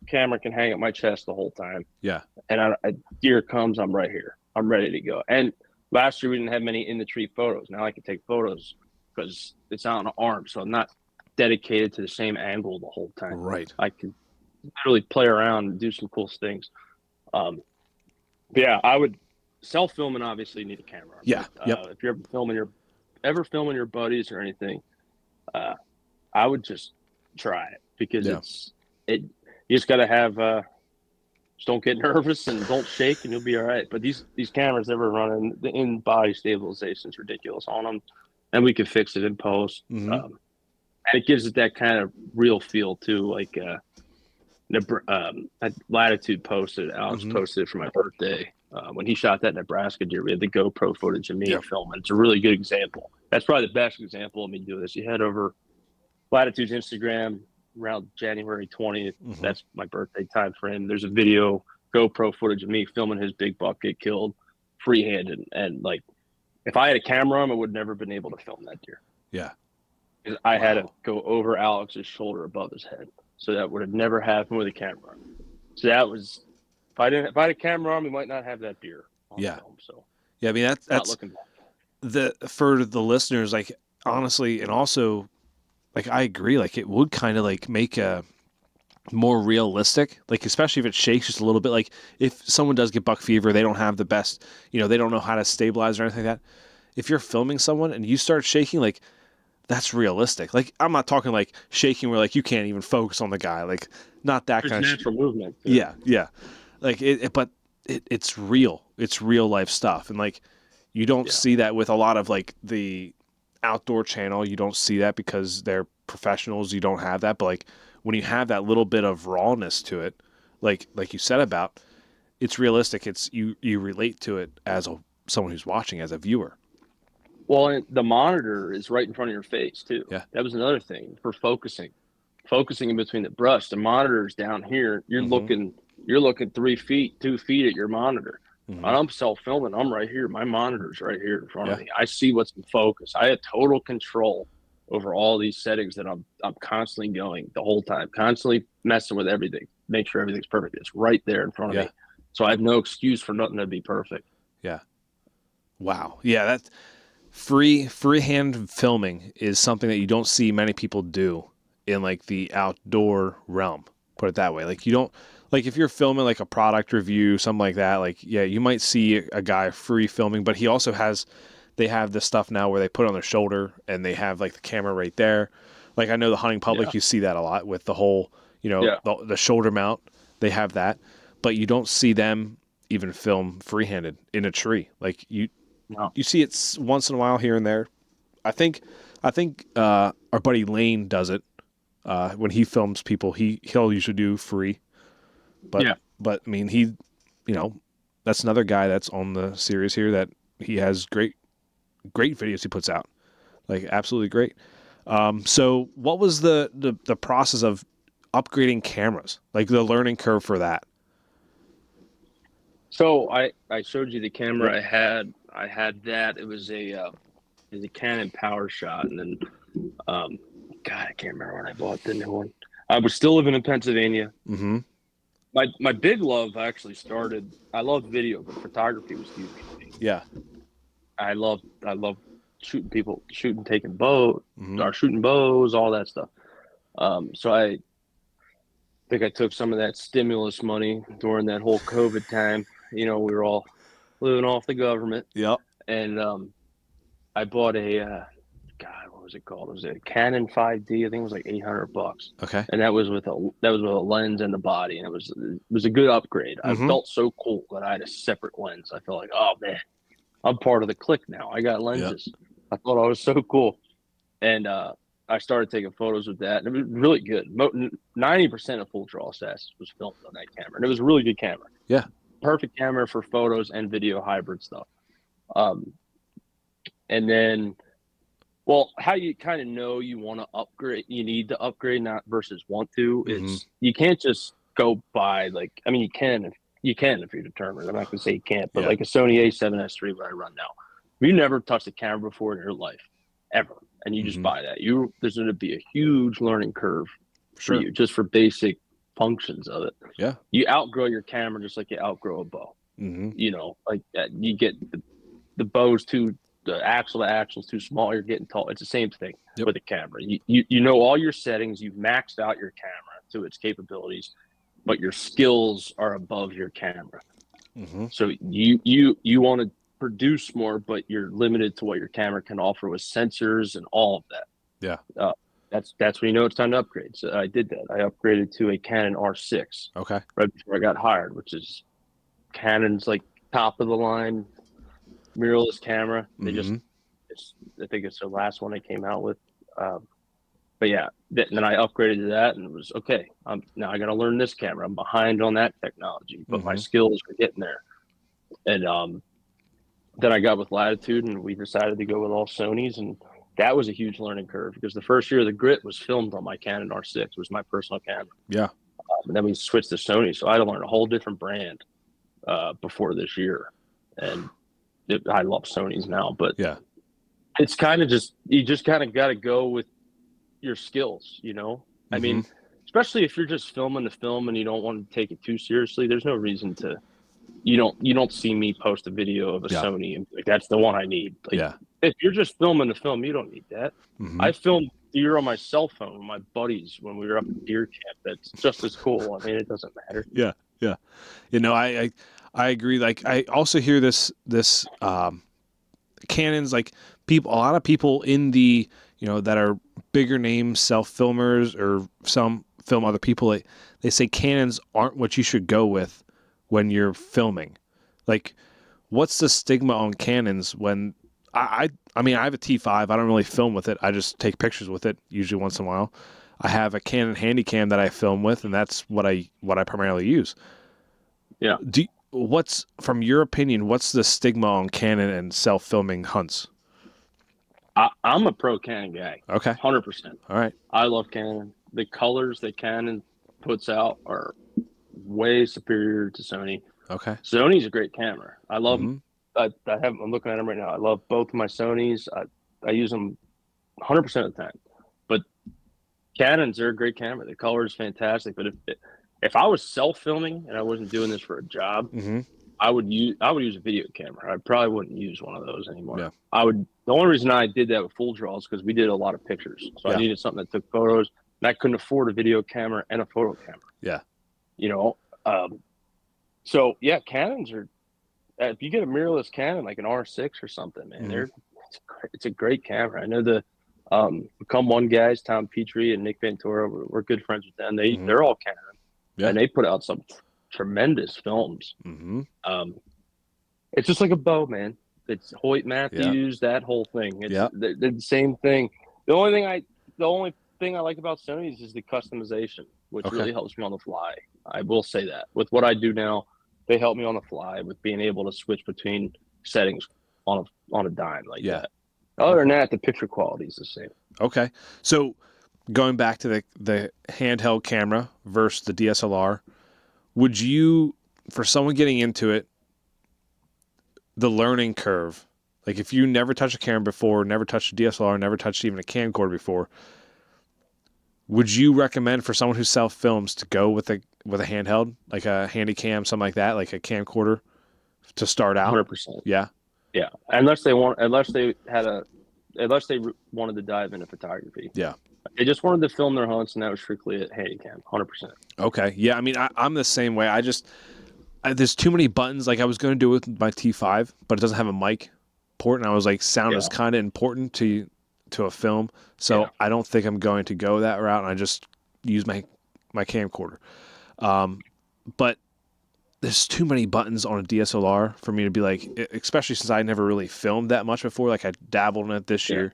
camera can hang at my chest the whole time. Yeah. And a deer comes, I'm right here. I'm ready to go. And last year we didn't have many in-the-tree photos. Now I can take photos because it's out on an arm, so I'm not dedicated to the same angle the whole time. Right. I can literally play around and do some cool things. But yeah, I would self-filming obviously need a camera. Yeah. But, if you're ever filming your buddies or anything, I would just try it because you just got to have just don't get nervous and don't shake and you'll be all right. But these cameras that we're running, the in-body stabilization is ridiculous on them, and we can fix it in post. And it gives it that kind of real feel too. Like Latitude posted, Alex posted it for my birthday when he shot that Nebraska deer. We had the GoPro footage of me filming. It's a really good example. That's probably the best example of me doing this. You head over Latitude's Instagram around January 20th. That's my birthday time frame. There's a video, GoPro footage of me filming his big buck get killed free-handed. And like, if I had a camera on, I would never been able to film that deer. Yeah. I had to go over Alex's shoulder above his head. So that would have never happened with a camera on. So that was, if I had a camera on, we might not have that deer on film. So yeah, I mean, that's not looking back. For the listeners, like, honestly, and also, like, I agree. Like, it would kind of like make a more realistic, like, especially if it shakes just a little bit. Like, if someone does get buck fever, they don't have the best, they don't know how to stabilize or anything like that. If you're filming someone and you start shaking, like, that's realistic. Like, I'm not talking like shaking where like you can't even focus on the guy. Like, not that kind of natural movement. Yeah. Like but it's real. It's real life stuff, and like you don't see that with a lot of like the outdoor channel. You don't see that because they're professionals. You don't have that, but like when you have that little bit of rawness to it, like you said about, it's realistic. It's you relate to it as someone who's watching, as a viewer. Well, and the monitor is right in front of your face too. Yeah. That was another thing for focusing in between the brush. The monitor is down here. You're looking you're looking 3 feet, 2 feet at your monitor. Mm-hmm. I'm self-filming. I'm right here. My monitor's right here in front of Yeah. me. I see what's in focus. I have total control over all these settings that I'm constantly going the whole time, constantly messing with everything, make sure everything's perfect. It's right there in front of Yeah. me. So I have no excuse for nothing to be perfect. Yeah. Wow. Yeah, that's freehand filming is something that you don't see many people do in like the outdoor realm. Put it that way. Like you don't like if you're filming like a product review, something like that, like yeah, you might see a guy free filming, but he also has they have this stuff now where they put it on their shoulder and they have like the camera right there. Like I know the hunting public, Yeah. you see that a lot with the whole, Yeah. the shoulder mount. They have that, but you don't see them even film freehanded in a tree. Like No. you see it once in a while here and there. I think our buddy Lane does it when he films people. He'll usually do free, but Yeah. but I mean that's another guy that's on the series here that he has great videos he puts out, like absolutely great. So what was the process of upgrading cameras, like the learning curve for that? So I showed you the camera Yep. I had. I had that. It was a Canon Power Shot, and then God, I can't remember when I bought the new one. I was still living in Pennsylvania. Mm-hmm. My big love actually started. I loved video, but photography was huge for me. Yeah. I love shooting people, taking boat, Mm-hmm. or shooting bows, all that stuff. So I think I took some of that stimulus money during that whole COVID time. We were all living off the government, Yep. and I bought a God, what was it called? It was a Canon 5D. I think it was like $800, Okay. and that was with a lens and the body, and it was a good upgrade. I Mm-hmm. felt so cool that I had a separate lens. I felt like, oh man, I'm part of the clique now. I got Yep. lenses. I thought I was so cool, and I started taking photos with that, and it was really good. 90% of full draw stats was filmed on that camera, and it was a really good camera. Yeah. Perfect camera for photos and video hybrid stuff. Um, and then Well, how you kind of know you want to upgrade, you need to upgrade, not versus want to, Mm-hmm. is you can't just go buy I mean, you can if you're determined. I'm not gonna say you can't, but Yeah. like a Sony A7S III that I run now, if you never touched a camera before in your life, ever, and you just Mm-hmm. buy that, there's going to be a huge learning curve for Sure. you just for basic functions of it. Yeah. You outgrow your camera just like you outgrow a bow. Mm-hmm. Like you get the bow's the axle's too small, you're getting tall. It's the same thing Yep. with a camera. You know all your settings, you've maxed out your camera to its capabilities, but your skills are above your camera. Mm-hmm. So you want to produce more, but you're limited to what your camera can offer with sensors and all of that. Yeah. That's when you know it's time to upgrade. So I did that. I upgraded to a Canon R6 Okay. right before I got hired, which is Canon's like top of the line mirrorless camera. Mm-hmm. I think it's the last one they came out with. But yeah, and then I upgraded to that, and it was okay. Now I got to learn this camera. I'm behind on that technology, but my Mm-hmm. skills are getting there. And then I got with Latitude, and we decided to go with all Sony's, and that was a huge learning curve because the first year of the Grit was filmed on my Canon R6, was my personal camera. Yeah. And then we switched to Sony, so I had to learn a whole different brand before this year, and I love Sony's now, but Yeah. it's kind of you just kind of got to go with your skills, I Mm-hmm. mean, especially if you're just filming the film and you don't want to take it too seriously, there's no reason to, you don't see me post a video of a Yeah. Sony and like, that's the one I need. Like, Yeah. if you're just filming the film, you don't need that. Mm-hmm. I filmed deer on my cell phone with my buddies when we were up at deer camp. That's just as cool. I mean, it doesn't matter. Yeah. Yeah. I agree. Like I also hear this Canons, like a lot of people in the that are bigger name self filmers or some film other people, they say Canons aren't what you should go with when you're filming. Like, what's the stigma on Canons when I mean I have a T5. I don't really film with it. I just take pictures with it usually once in a while. I have a Canon Handycam that I film with, and that's what I primarily use. Yeah. What's, from your opinion, what's the stigma on Canon and self filming hunts? I'm a pro Canon guy. Okay. 100%. All right. I love Canon. The colors that Canon puts out are way superior to Sony. Okay. Sony's a great camera. I love. Mm-hmm. I'm looking at them right now. I love both of my Sonys. I use them 100% of the time. But Canons are a great camera. The color is fantastic. But if I was self filming and I wasn't doing this for a job, Mm-hmm. I would use a video camera. I probably wouldn't use one of those anymore. Yeah. The only reason I did that with full draw is because we did a lot of pictures. So I needed something that took photos, and I couldn't afford a video camera and a photo camera. Yeah. You know, so yeah, Canons are. If you get a mirrorless Canon like an R6 or something, man, it's a great camera. I know the Become One guys, Tom Petrie and Nick Ventura. We're good friends with them. They're all Canon, and they put out some tremendous films. Mm-hmm. It's just like a bow, man. It's Hoyt Matthews, that whole thing. They're the same thing. The only thing I like about Sony's is the customization, which really helps me on the fly. I will say that. With what I do now, they help me on the fly with being able to switch between settings on a dime like that. Other than that, the picture quality is the same. Okay. So going back to the handheld camera versus the DSLR, would you, for someone getting into it, the learning curve, like if you never touched a camera before, never touched a DSLR, never touched even a camcorder before, would you recommend for someone who self-films to go with a handheld, like a handy cam, something like that, like a camcorder to start out? 100%. Yeah. Yeah. Unless they wanted to dive into photography. Yeah. They just wanted to film their hunts, and that was strictly a handy cam, 100%. Okay. Yeah. I mean, I'm the same way. There's too many buttons. Like I was going to do it with my T5, but it doesn't have a mic port, and I was like, sound is kind of important to a film, so I don't think I'm going to go that route, and I just use my camcorder. But there's too many buttons on a DSLR for me to be like, especially since I never really filmed that much before. Like I dabbled in it this year,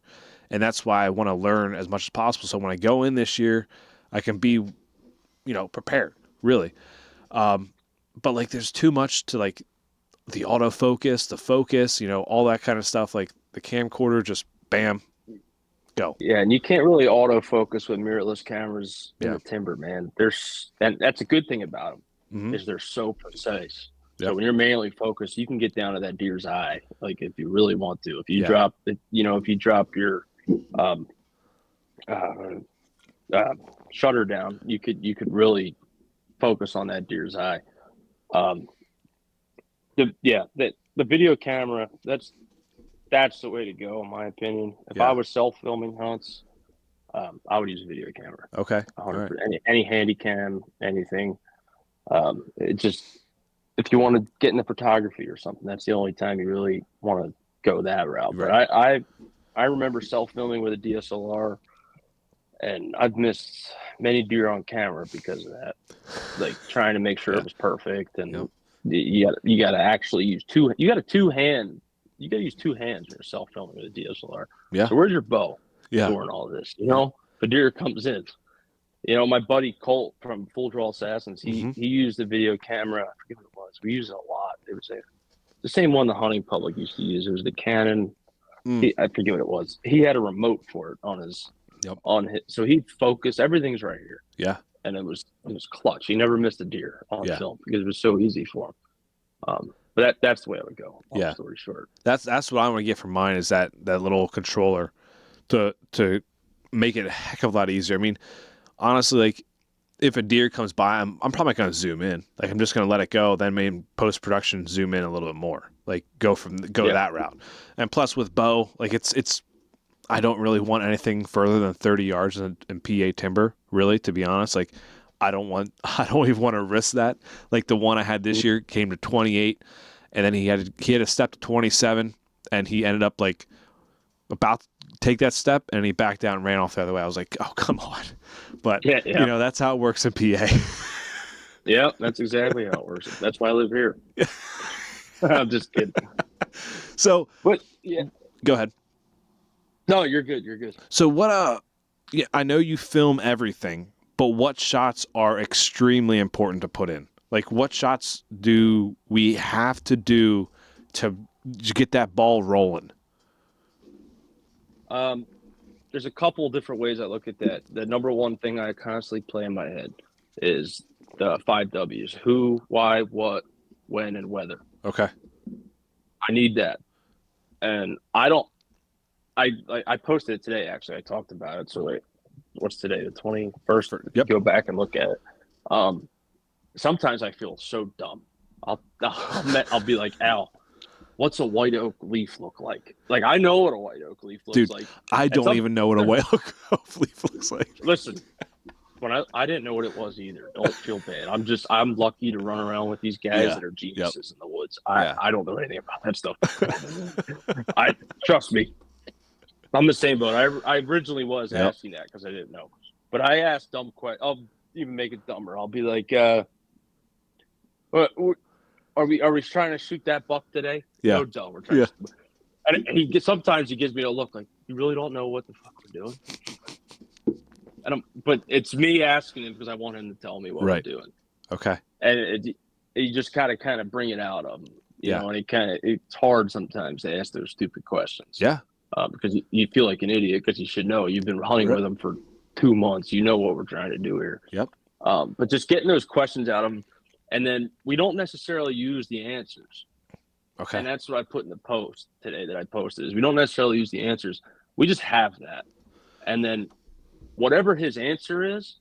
and that's why I want to learn as much as possible. So when I go in this year, I can be, prepared, really. But like there's too much to like the autofocus, the focus, all that kind of stuff. Like the camcorder, just bam, go. Yeah, and you can't really autofocus with mirrorless cameras in the timber, man. And that's a good thing about them is they're so precise. Yep. So when you're manually focused, you can get down to that deer's eye, like if you really want to. If you drop your shutter down, you could really focus on that deer's eye. The video camera, that's the way to go, in my opinion. If I was self-filming hunts, I would use a video camera. Okay. 100%. Right. Any handy cam, anything. It just, if you want to get into photography or something, that's the only time you really want to go that route. Right. But I remember self-filming with a DSLR, and I've missed many deer on camera because of that. Like trying to make sure it was perfect, and you got to actually use two. You got to use two hands when you're self-filming with a DSLR. Yeah. So where's your bow during all this? The deer comes in. My buddy Colt from Full Draw Assassins, he used the video camera. I forget what it was. We used it a lot. It was the same one the hunting public used to use. It was the Canon. I forget what it was. He had a remote for it on his. So he'd focus. Everything's right here. Yeah. And it was clutch. He never missed a deer on film because it was so easy for him. But that's the way I would go. Long story short. That's what I want to get from mine is that little controller to make it a heck of a lot easier. I mean, honestly, like if a deer comes by, I'm probably going to zoom in. Like I'm just going to let it go. Then maybe post production zoom in a little bit more. Like go that route. And plus with bow, like it's I don't really want anything further than 30 yards in PA timber. Really, to be honest, like I don't even want to risk that. Like the one I had this year came to 28, and then he had a step to 27, and he ended up like about to take that step, and he backed down and ran off the other way. I was like, oh come on, but that's how it works in PA. Yeah, that's exactly how it works. That's why I live here. I'm just kidding. So, but go ahead. No, you're good. You're good. So what? I know you film everything, but what shots are extremely important to put in? Like, what shots do we have to do to get that ball rolling? There's a couple different ways I look at that. The number one thing I constantly play in my head is the 5 Ws: who, why, what, when, and whether. Okay. I need that, and I don't. I posted it today. Actually, I talked about it. So what's today? The 21st. Yep. Go back and look at it. Sometimes I feel so dumb. I'll be like, Al, what's a white oak leaf look like? Like, I know what a white oak leaf looks like. I don't even know what a white oak leaf looks like. Listen, when I didn't know what it was either. Don't feel bad. I'm lucky to run around with these guys that are geniuses in the woods. I don't know anything about that stuff. Trust me. I'm the same boat. I originally was asking that because I didn't know, but I asked dumb questions. I'll even make it dumber. I'll be like, are we trying to shoot that buck today? Yeah. No, dumb. We're trying to. And sometimes he gives me a look like, you really don't know what the fuck we're doing. But it's me asking him because I want him to tell me what we're doing. Okay. And you just kind of bring it out of him, you know. And it's hard sometimes to ask those stupid questions. Yeah. Because you feel like an idiot because you should know. You've been hunting with them for 2 months. You know what we're trying to do here. Yep. But just getting those questions out of them, and then we don't necessarily use the answers. Okay. And that's what I put in the post today that I posted, is we don't necessarily use the answers. We just have that. And then whatever his answer is,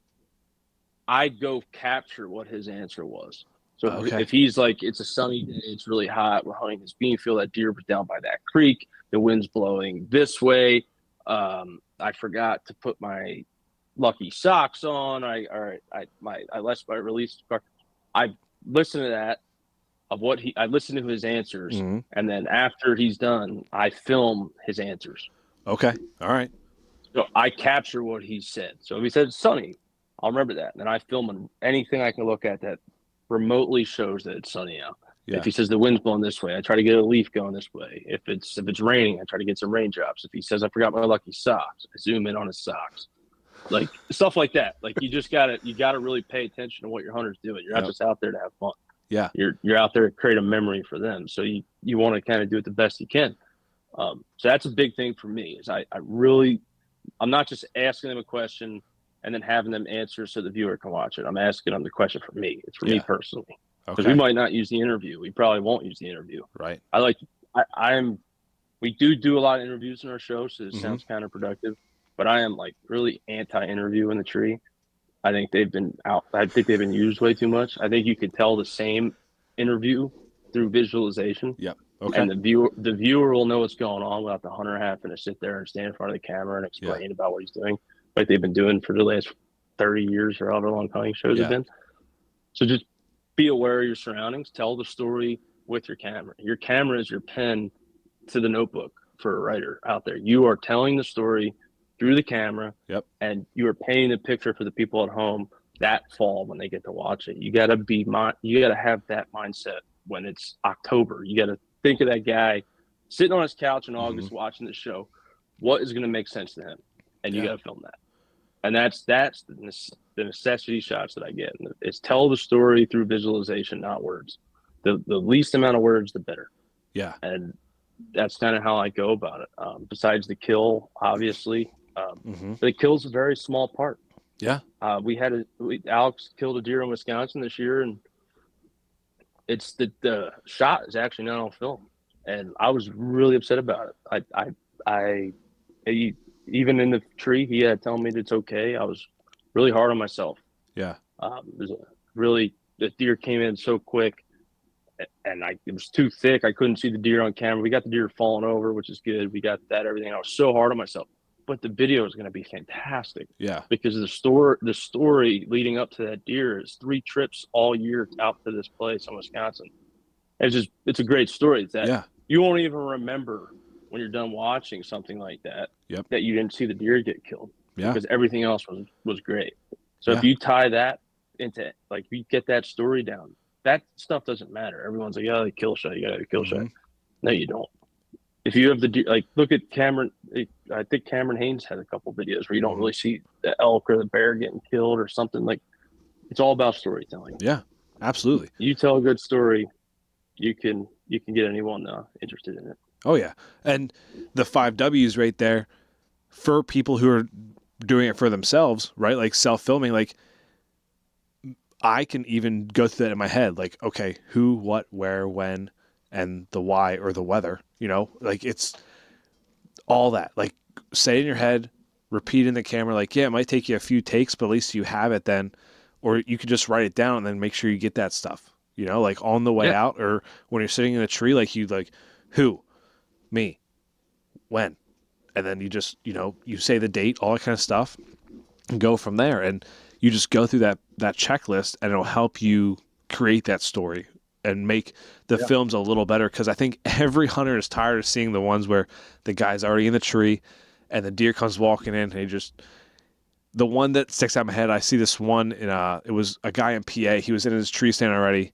I go capture what his answer was. So if he's like, it's a sunny day, it's really hot, we're hunting this bean field, that deer was down by that creek, the wind's blowing this way, I forgot to put my lucky socks on, I left my release. I listened to that, I listened to his answers, and then after he's done, I film his answers. Okay. All right. So I capture what he said. So if he said sunny, I'll remember that. And then I film anything I can look at that remotely shows that it's sunny out. Yeah. If he says the wind's blowing this way, I try to get a leaf going this way. If it's raining, I try to get some raindrops. If he says I forgot my lucky socks, I zoom in on his socks. Like stuff like that. Like you gotta really pay attention to what your hunter's doing. You're not just out there to have fun. Yeah. You're out there to create a memory for them. So you want to kind of do it the best you can. So that's a big thing for me, is I'm not just asking them a question and then having them answer so the viewer can watch it. I'm asking them the question for me. It's for me personally. Because we might not use the interview. We probably won't use the interview. Right. We do a lot of interviews in our show, so it sounds counterproductive. But I am like really anti-interview in the tree. I think they've been used way too much. I think you could tell the same interview through visualization. Yep. Okay. And the viewer will know what's going on without the hunter having to sit there and stand in front of the camera and explain about what he's doing, like they've been doing for the last 30 years or however long hunting shows have been. So just be aware of your surroundings. Tell the story with your camera. Your camera is your pen to the notebook for a writer out there. You are telling the story through the camera, and you are painting the picture for the people at home that fall when they get to watch it. You got to have that mindset when it's October. You got to think of that guy sitting on his couch in August watching the show. What is going to make sense to him? And you got to film that. And that's the necessity shots that I get. It's tell the story through visualization, not words. The least amount of words, the better. Yeah. And that's kind of how I go about it. Besides the kill, obviously, the kill's a very small part. Yeah. Alex killed a deer in Wisconsin this year, and it's the shot is actually not on film, and I was really upset about it. Even in the tree, he had telling me that it's okay. I was really hard on myself. Yeah. The deer came in so quick, and it was too thick. I couldn't see the deer on camera. We got the deer falling over, which is good. We got that, everything. I was so hard on myself, but the video is going to be fantastic. Yeah. Because the story leading up to that deer is 3 trips all year out to this place in Wisconsin. It's a great story. You won't even remember when you're done watching something like that, that you didn't see the deer get killed. Yeah. Because everything else was great. So if you tie that into, like, you get that story down, that stuff doesn't matter. Everyone's like, oh, the kill shot, you got a kill shot. No, you don't. If you have the deer, like, look at Cameron. I think Cameron Haynes had a couple videos where you don't really see the elk or the bear getting killed or something. Like, it's all about storytelling. Yeah, absolutely. You tell a good story, you can get anyone interested in it. Oh, yeah. And the 5 W's right there for people who are doing it for themselves, right? Like self-filming, like I can even go through that in my head, like, okay, who, what, where, when, and the why or the whether, like it's all that. Like, say it in your head, repeat in the camera. Like, yeah, it might take you a few takes, but at least you have it then. Or you could just write it down and then make sure you get that stuff, like on the way out or when you're sitting in a tree, like you like, who, me, when, and then you just, you say the date, all that kind of stuff, and go from there. And you just go through that checklist, and it'll help you create that story and make the films a little better. Because I think every hunter is tired of seeing the ones where the guy's already in the tree, and the deer comes walking in, and he just. The one that sticks out in my head, I see this one in it was a guy in PA. He was in his tree stand already,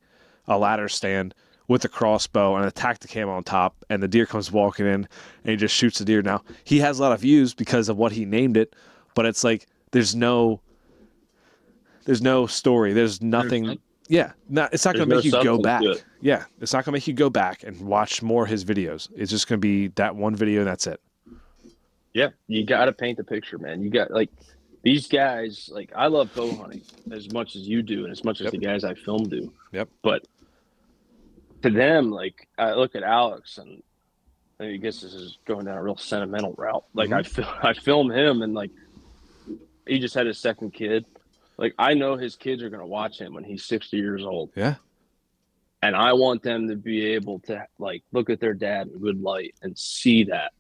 a ladder stand with a crossbow and a tacticam on top, and the deer comes walking in, and he just shoots the deer. Now, he has a lot of views because of what he named it, but it's like there's no story. There's nothing. Yeah, it's not going to make you go back. Yeah, it's not going to make you go back and watch more of his videos. It's just going to be that one video, and that's it. Yeah, you got to paint the picture, man. You got these guys, like I love bow hunting as much as you do and as much as the guys I film do. Yep. But to them, like I look at Alex, and I guess this is going down a real sentimental route. Like I film him, and like he just had his second kid. Like I know his kids are going to watch him when he's 60 years old. Yeah. And I want them to be able to like look at their dad in good light and see that.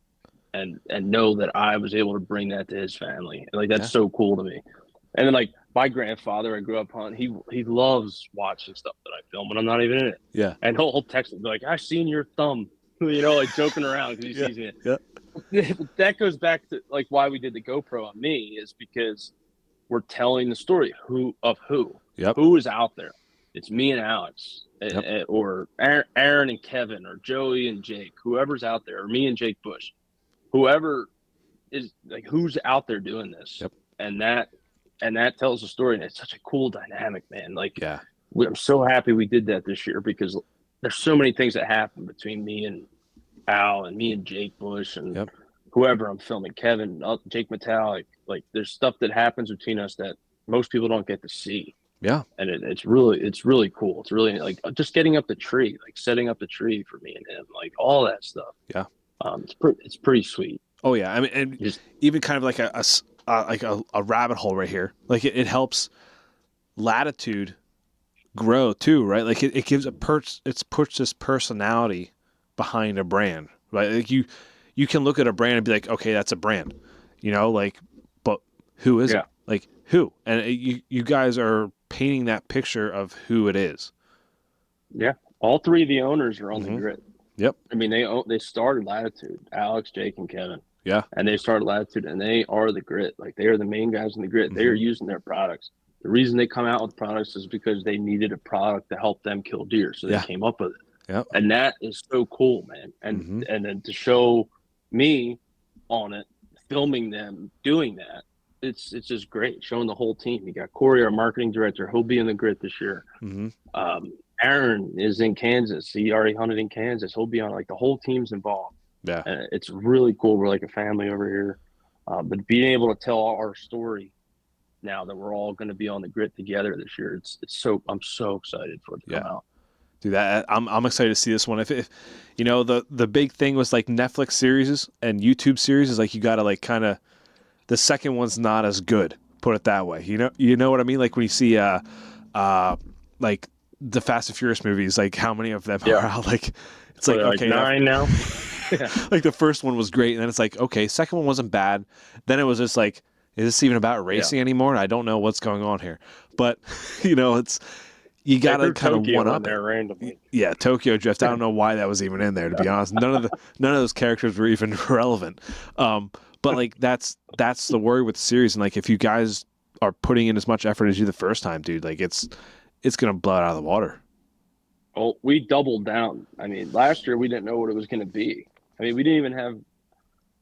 And know that I was able to bring that to his family. And like that's so cool to me. And then like my grandfather, I grew up hunting. He loves watching stuff that I film when I'm not even in it. Yeah. And he'll text me like, "I've seen your thumb," like joking around because he sees me. Yeah. That goes back to like why we did the GoPro on me is because we're telling the story who is out there. It's me and Alex, or Aaron and Kevin, or Joey and Jake, whoever's out there, or me and Jake Bush. Whoever is like who's out there doing this, and that tells a story, and it's such a cool dynamic, man. Like, I'm so happy we did that this year because there's so many things that happen between me and Al and me and Jake Bush and whoever I'm filming, Kevin, Jake Metallic. Like, there's stuff that happens between us that most people don't get to see. Yeah, and it's really cool. It's really like just getting up the tree, like setting up the tree for me and him, like all that stuff. Yeah. It's pretty sweet. Oh yeah, I mean, and even kind of like a rabbit hole right here. Like it helps Latitude grow too, right? Like it gives it puts this personality behind a brand, right? Like you can look at a brand and be like, okay, that's a brand, like, but who is it? Like who? And you guys are painting that picture of who it is. Yeah, all three of the owners are on the grid. Yep. I mean, they started Latitude, Alex, Jake, and Kevin. Yeah. And they started Latitude, and they are the grit. Like, they are the main guys in the grit. They are using their products. The reason they come out with products is because they needed a product to help them kill deer. So they came up with it. Yep. And that is so cool, man. And then to show me on it, filming them doing that, it's just great. Showing the whole team. You got Corey, our marketing director. He'll be in the grit this year. Aaron is in Kansas. He already hunted in Kansas. He'll be on, like, the whole team's involved. Yeah. And it's really cool. We're like a family over here. But being able to tell our story now that we're all going to be on the grit together this year, I'm so excited for it to come out. Dude, I'm excited to see this one. If the big thing was like Netflix series and YouTube series is like you got to like kind of the second one's not as good. Put it that way. You know what I mean? Like when you see like the Fast and Furious movies, like how many of them are out? Like it's like okay, 9 now. Like the first one was great, and then it's like okay, second one wasn't bad. Then it was just like, is this even about racing anymore? I don't know what's going on here. But it's you got to kind of one up there randomly. Yeah, Tokyo Drift. I don't know why that was even in there. To be honest, none of those characters were even relevant. But like that's the worry with the series, and like if you guys are putting in as much effort as you the first time, dude, like it's gonna blow it out of the water. Well, we doubled down. I mean, last year we didn't know what it was going to be. I mean, we didn't even have,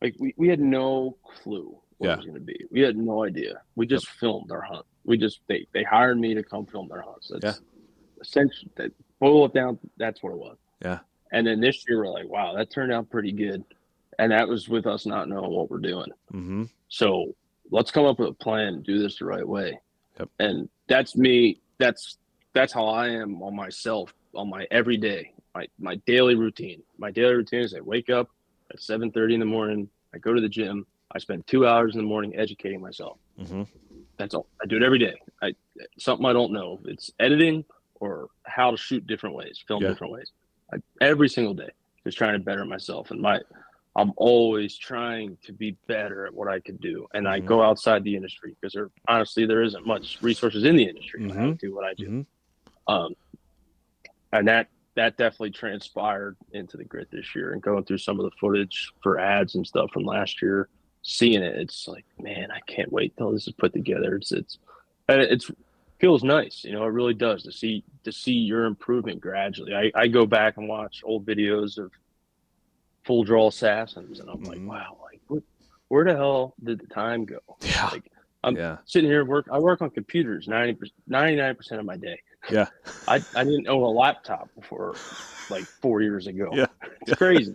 like, we had no clue what it was going to be. We had no idea. We just filmed our hunt. They hired me to come film their hunts. That's essentially, boil it down, that's what it was. Yeah. And then this year we're like, wow, that turned out pretty good. And that was with us not knowing what we're doing. Mm-hmm. So let's come up with a plan and do this the right way. Yep. And that's me that's how I am on myself, on my everyday, my daily routine. My daily routine is I wake up at 7:30 in the morning. I go to the gym. I spend 2 hours in the morning educating myself. Mm-hmm. That's all. I do it every day. Something I don't know. It's editing or how to shoot different ways, film different ways. Every single day, just trying to better myself. And I'm always trying to be better at what I could do. And I go outside the industry because there isn't much resources in the industry for how to do what I do. And that definitely transpired into the grit this year, and going through some of the footage for ads and stuff from last year, seeing it, it's like, man, I can't wait till this is put together. It's feels nice, it really does to see your improvement gradually. I go back and watch old videos of full draw assassins, and I'm like, wow, like where the hell did the time go? Yeah. Like I'm sitting here I work on computers 99% of my day. Yeah. I didn't own a laptop before like 4 years ago. Yeah. It's crazy.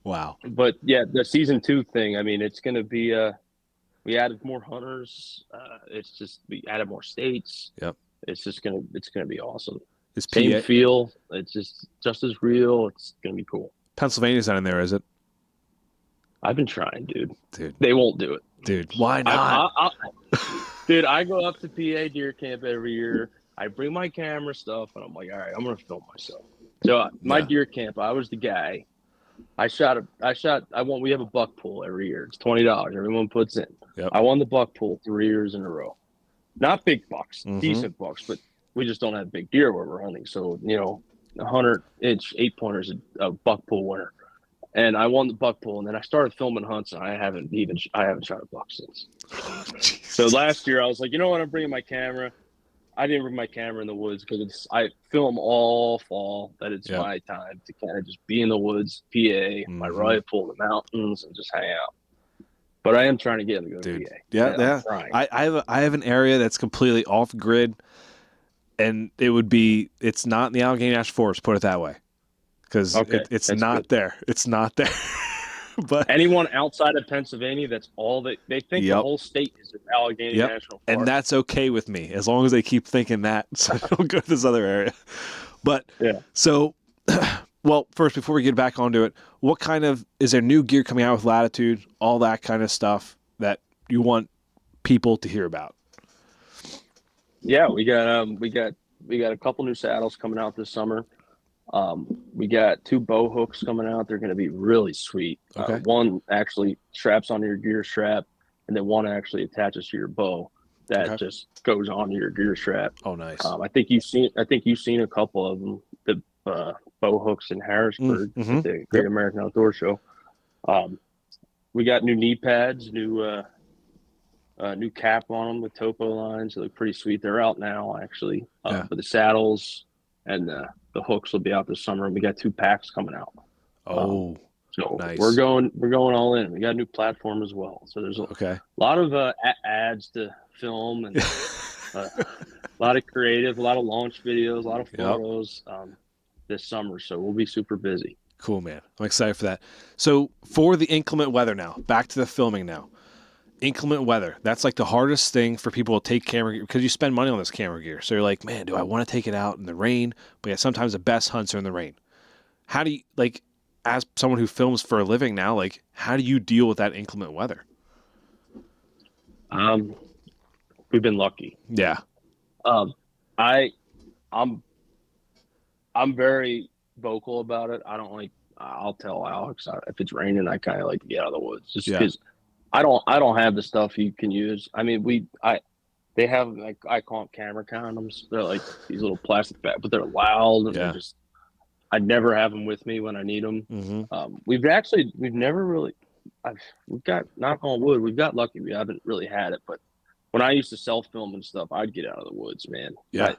Wow. But yeah, the season 2 thing, I mean, it's going to be we added more hunters. We added more states. Yep. It's going to be awesome. Same feel. It's just as real. It's going to be cool. Pennsylvania's not in there, is it? I've been trying, dude. Dude. They won't do it. Dude, why not? Dude, I go up to PA deer camp every year. I bring my camera stuff, and I'm like, all right, I'm going to film myself. So my deer camp, I was the guy. We have a buck pool every year. It's $20 everyone puts in. Yep. I won the buck pool 3 years in a row. Not big bucks, decent bucks, but we just don't have big deer where we're hunting. So, 100-inch 8-pointers a buck pool winner. And I won the buck pool, and then I started filming hunts, and I haven't shot a buck since. So last year I was like, you know what, I'm bringing my camera. I didn't bring my camera in the woods because I film all fall. That it's my time to kind of just be in the woods, PA, my rifle, the mountains, and just hang out. But I am trying to get them to go to PA. Yeah. I have an area that's completely off grid, and it's not in the Allegheny National Forest, put it that way. Because it's not there. It's not there. But anyone outside of Pennsylvania, that's all they think. The whole state is in Allegheny National Forest. And that's okay with me as long as they keep thinking that. So I don't go to this other area. But so, well, first, before we get back onto it, is there new gear coming out with Latitude? All that kind of stuff that you want people to hear about? Yeah, we got a couple new saddles coming out this summer. We got 2 bow hooks coming out. They're going to be really sweet. Okay. One actually straps onto your gear strap, and then one actually attaches to your bow that just goes onto your gear strap. Oh, nice. I think you've seen a couple of them, the bow hooks in Harrisburg at the Great American Outdoor Show. We got new knee pads, new cap on them with topo lines. They look pretty sweet. They're out now, actually. But the saddles and the hooks will be out this summer, and we got 2 packs coming out. So nice. We're going all in. We got a new platform as well. So there's a lot of ads to film, and a lot of creative, a lot of launch videos, a lot of photos this summer. So we'll be super busy. Cool, man. I'm excited for that. So for the inclement weather now, back to the filming now. Inclement weather. That's like the hardest thing for people to take camera gear, because you spend money on this camera gear. So you're like, man, do I want to take it out in the rain? But yeah, sometimes the best hunts are in the rain. How do you, like, as someone who films for a living now, like, how do you deal with that inclement weather? We've been lucky. Yeah. I'm very vocal about it. I'll tell Alex if it's raining, I kind of like to get out of the woods just because I don't have the stuff you can use. I mean, they have, like, I call them camera condoms. They're like these little plastic bags, but they're loud, and I never have them with me when I need them. We've never really, we've got, knock on wood, we've got lucky. We haven't really had it, but when I used to self-film and stuff, I'd get out of the woods, man. Yeah.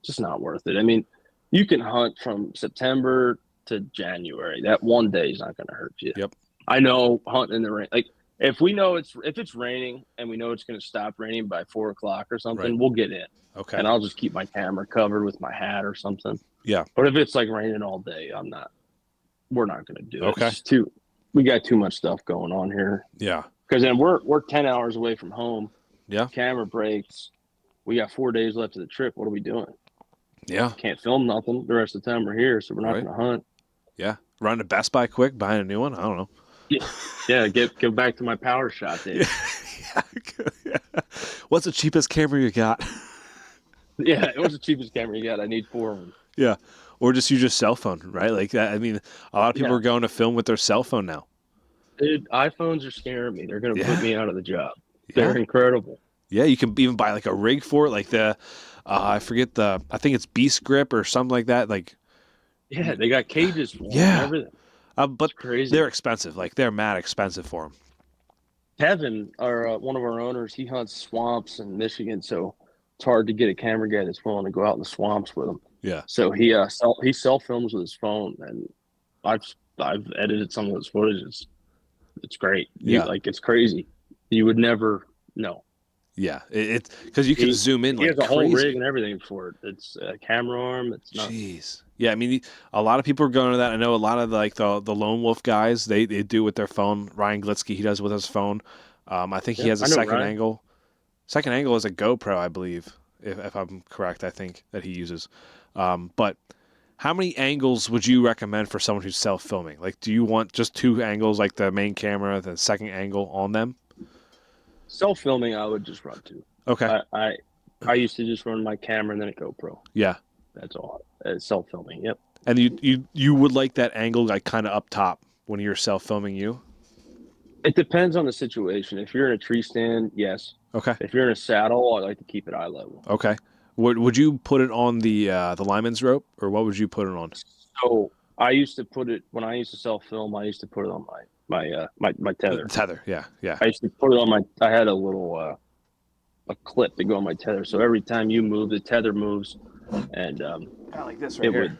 Just not worth it. I mean, you can hunt from September to January. That one day is not going to hurt you. Yep. I know hunting in the rain, like, if it's raining and we know it's going to stop raining by 4 o'clock or something, we'll get in. Okay. And I'll just keep my camera covered with my hat or something. Yeah. But if it's like raining all day, we're not going to do it. Okay. It's we got too much stuff going on here. Yeah. Because then we're 10 hours away from home. Yeah. Camera breaks. we got 4 days left of the trip. What are we doing? Yeah. Can't film nothing. The rest of the time we're here, so we're not going to hunt. Yeah. Run to Best Buy quick, buying a new one. I don't know. Yeah. Go back to my power shot days. Yeah. What's the cheapest camera you got? Yeah, it was the cheapest camera you got. I need 4 of them. Yeah. Or just use your cell phone, right? Like that. I mean, a lot of people are going to film with their cell phone now. Dude, iPhones are scaring me. They're going to put me out of the job. Yeah. They're incredible. Yeah, you can even buy like a rig for it, like I think it's Beast Grip or something like that. Like, yeah, they got cages for them and everything. But it's crazy. They're expensive. Like they're mad expensive for them. Kevin, one of our owners, he hunts swamps in Michigan, so it's hard to get a camera guy that's willing to go out in the swamps with him. Yeah. So he self films with his phone, and I've edited some of his footage. It's great. It's crazy. You would never know. Yeah, it's because you can zoom in. He has a whole rig and everything for it. It's a camera arm. It's not. Jeez. Yeah, I mean, a lot of people are going to that. I know a lot of the lone wolf guys. They do with their phone. Ryan Glitsky, he does with his phone. I think he has a second angle. Second angle is a GoPro, I believe, if I'm correct. I think that he uses. But how many angles would you recommend for someone who's self-filming? Like, do you want just 2 angles, like the main camera, the second angle on them? Self-filming, I would just run 2. Okay. I used to just run my camera and then a GoPro. Yeah. That's all. Self-filming, yep. And you would like that angle like kind of up top when you're self-filming you? It depends on the situation. If you're in a tree stand, yes. Okay. If you're in a saddle, I like to keep it eye level. Okay. Would you put it on the lineman's rope, or what would you put it on? So I used to put it when I used to self-film. I used to put it on my tether. The tether, yeah. I used to put it on my. I had a little a clip to go on my tether. So every time you move, the tether moves, and like this right here.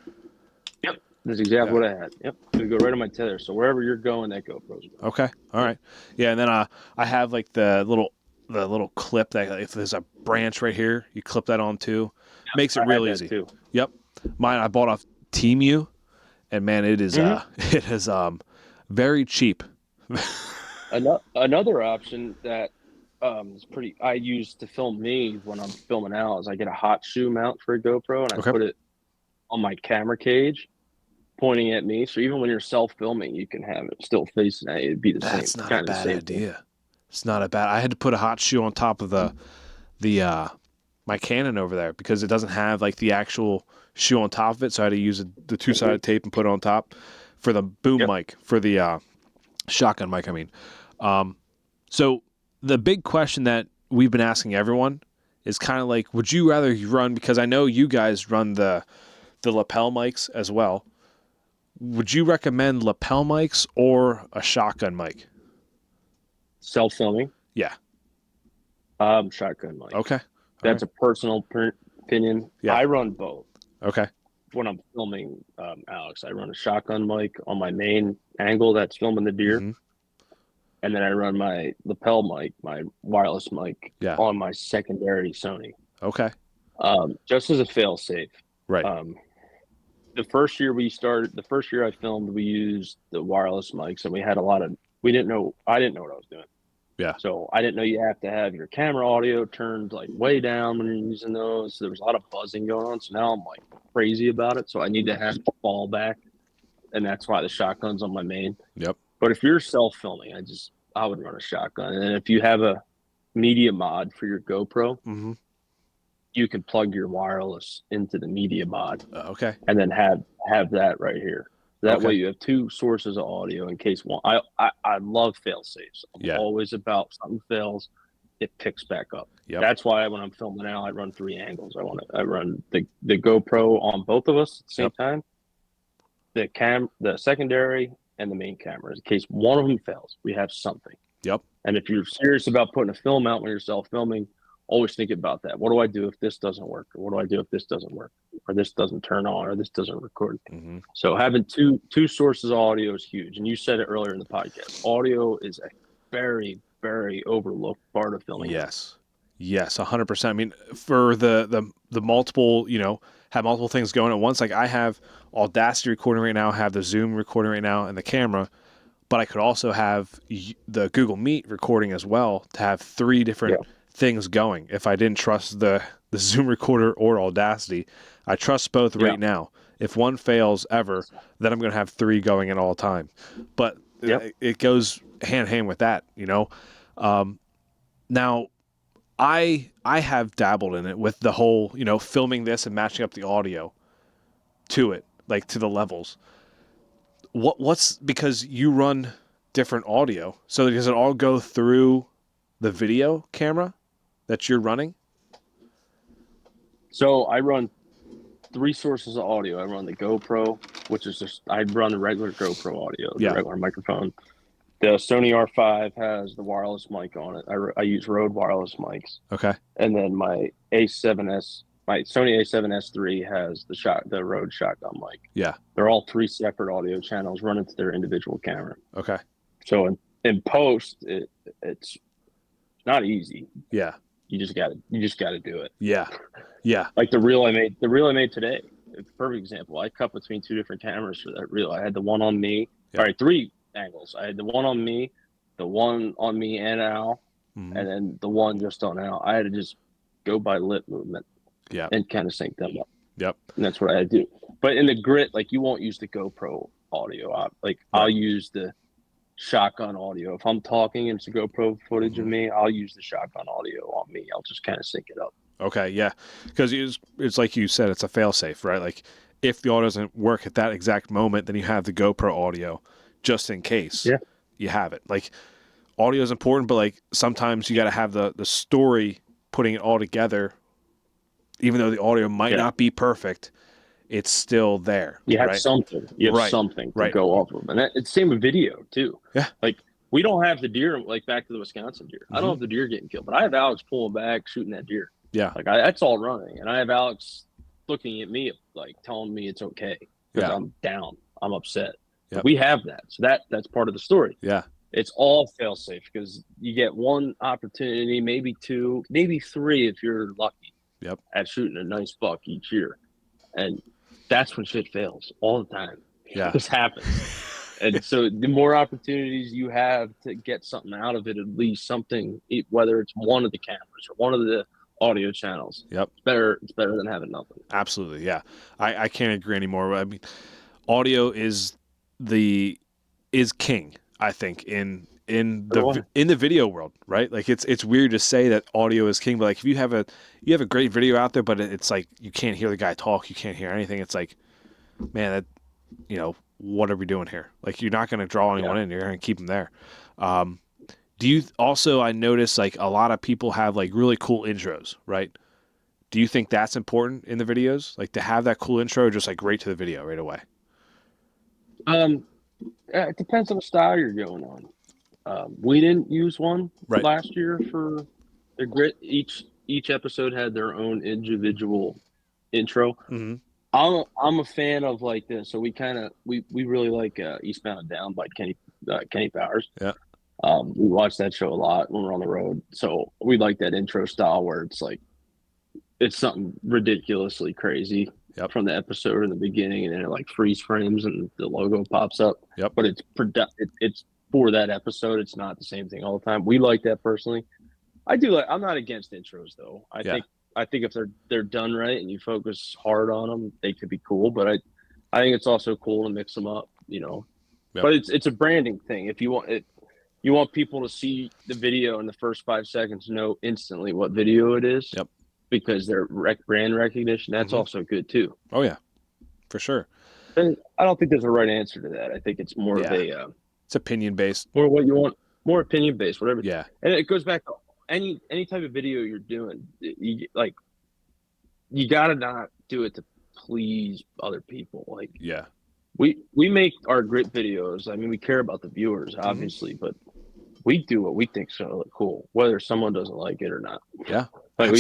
Yep, that's exactly what I had. Yep, it would go right on my tether. So wherever you're going, that GoPro's going. Okay, all right, yeah. And then I have like the little clip that if there's a branch right here, you clip that on too. Makes it real easy. Too. Yep, mine I bought off Temu, and man, it is it is very cheap. Another option that is pretty I use to film me when I'm filming out is I get a hot shoe mount for a GoPro and I put it on my camera cage pointing at me. So even when you're self-filming, you can have it still facing at you. It'd be the same. That's not a bad idea. It's not a bad. I had to put a hot shoe on top of my Canon over there because it doesn't have like the actual shoe on top of it. So I had to use the 2-sided tape and put it on top for the boom mic, for the shotgun mic. I mean, so the big question that we've been asking everyone is kind of like, would you rather run, because I know you guys run the lapel mics as well. Would you recommend lapel mics or a shotgun mic? Self-filming? Yeah. Shotgun mic. Okay. That's a personal opinion. Yeah. I run both. Okay. When I'm filming Alex, I run a shotgun mic on my main angle that's filming the deer. Mm-hmm. And then I run my lapel mic, my wireless mic, on my secondary Sony. Okay. Just as a fail safe. Right. The first year I filmed, we used the wireless mics, and we had I didn't know what I was doing. Yeah. So I didn't know you have to have your camera audio turned like way down when you're using those. So there was a lot of buzzing going on. So now I'm like crazy about it. So I need to have fallback, and that's why the shotgun's on my main. Yep. But if you're self-filming, I would run a shotgun. And if you have a media mod for your GoPro, mm-hmm. you can plug your wireless into the media mod. Okay. And then have that right here. That way you have 2 sources of audio in case one. I love fail safes. I'm always about something fails, it picks back up. Yep. That's why when I'm filming now, I run 3 angles. I run the GoPro on both of us at the same time, the secondary, and the main camera. In case one of them fails, we have something. Yep. And if you're serious about putting a film out when you're self-filming, always think about that. What do I do if this doesn't work? Or what do I do if this doesn't work? Or this doesn't turn on, or this doesn't record? Mm-hmm. So having two sources of audio is huge. And you said it earlier in the podcast. Audio is a very, very overlooked part of filming. Yes. Yes, 100%. I mean, for the multiple, have multiple things going at once. Like I have Audacity recording right now, have the Zoom recording right now, and the camera. But I could also have the Google Meet recording as well to have 3 different things going if I didn't trust the Zoom recorder or Audacity. I trust both right now. If one fails ever, then I'm going to have 3 going at all time. But it goes hand in hand with that, you know. Now, I have dabbled in it with the whole, you know, filming this and matching up the audio to it, like to the levels. What's because you run different audio, so does it all go through the video camera that you're running? So I run 3 sources of audio. I run the GoPro, which is just I run the regular GoPro audio, the regular microphone. The Sony R5 has the wireless mic on it. I use Rode wireless mics. Okay. And then my A7S, my Sony A7S III has the Rode shotgun mic. Yeah. They're all 3 separate audio channels running to their individual camera. Okay. So in post, it's not easy. Yeah. You just gotta do it. Yeah. Yeah. Like the reel I made today. Perfect example. I cut between 2 different cameras for that reel. I had the one on me. Yeah. All right, 3 angles. I had the one on me, the one on me and Al, and then the one just on Al. I had to just go by lip movement. Yeah. And kind of sync them up. Yep. And that's what I had to do. But in the grit, like you won't use the GoPro audio. I'll use the shotgun audio. If I'm talking and it's a GoPro footage of me, I'll use the shotgun audio on me. I'll just kind of sync it up. Okay, yeah. Because it's like you said, it's a fail-safe, right? Like if the audio doesn't work at that exact moment, then you have the GoPro audio just in case you have it. Like audio is important, but like sometimes you got to have the story putting it all together. Even though the audio might not be perfect, it's still there. You have something. You have something to go off of. And it's same with video, too. Yeah. Like, we don't have the deer, like back to the Wisconsin deer. I don't have the deer getting killed, but I have Alex pulling back, shooting that deer. Yeah. Like, that's all running. And I have Alex looking at me, like, telling me it's okay. Because I'm down. I'm upset. Yep. We have that. So that's part of the story. Yeah. It's all fail-safe because you get 1 opportunity, maybe 2, maybe 3 if you're lucky. Yep. At shooting a nice buck each year. And that's when shit fails all the time. Yeah. This happens. And so the more opportunities you have to get something out of it, at least something, whether it's one of the cameras or one of the audio channels. Yep. It's better than having nothing. Absolutely. Yeah. I can't agree anymore. I mean, audio is king, I think, in the video world, right? Like it's weird to say that audio is king, but like if you have a great video out there, but it's like you can't hear the guy talk, you can't hear anything. It's like, man, that, you know, what are we doing here? Like you're not going to draw anyone in. You're going to keep them there. Do you also? I notice like a lot of people have like really cool intros, right? Do you think that's important in the videos, like to have that cool intro, or just like right to the video right away? It depends on the style you're going on. We didn't use one last year for the grit. Each episode had their own individual intro. Mm-hmm. I'm a fan of like this. So we really like Eastbound and Down by Kenny Powers. Yeah. We watch that show a lot when we're on the road. So we like that intro style where it's like it's something ridiculously crazy from the episode in the beginning, and then it like freeze frames and the logo pops up. Yep. But it's for that episode. It's not the same thing all the time. We like that personally. I'm not against intros though. I think if they're done right and you focus hard on them, they could be cool. But I think it's also cool to mix them up, you know. Yep. But it's a branding thing. If you want it, you want people to see the video in the first 5 seconds, know instantly what video it is. Yep. Because they're brand recognition. That's also good too. Oh yeah, for sure. And I don't think there's a right answer to that. I think it's more of it's opinion based. More what you want, more opinion based, whatever. Yeah. And it goes back to any type of video you're doing. You gotta not do it to please other people. Like we make our grit videos. I mean, we care about the viewers, obviously, but we do what we think's gonna look cool, whether someone doesn't like it or not. Yeah. Like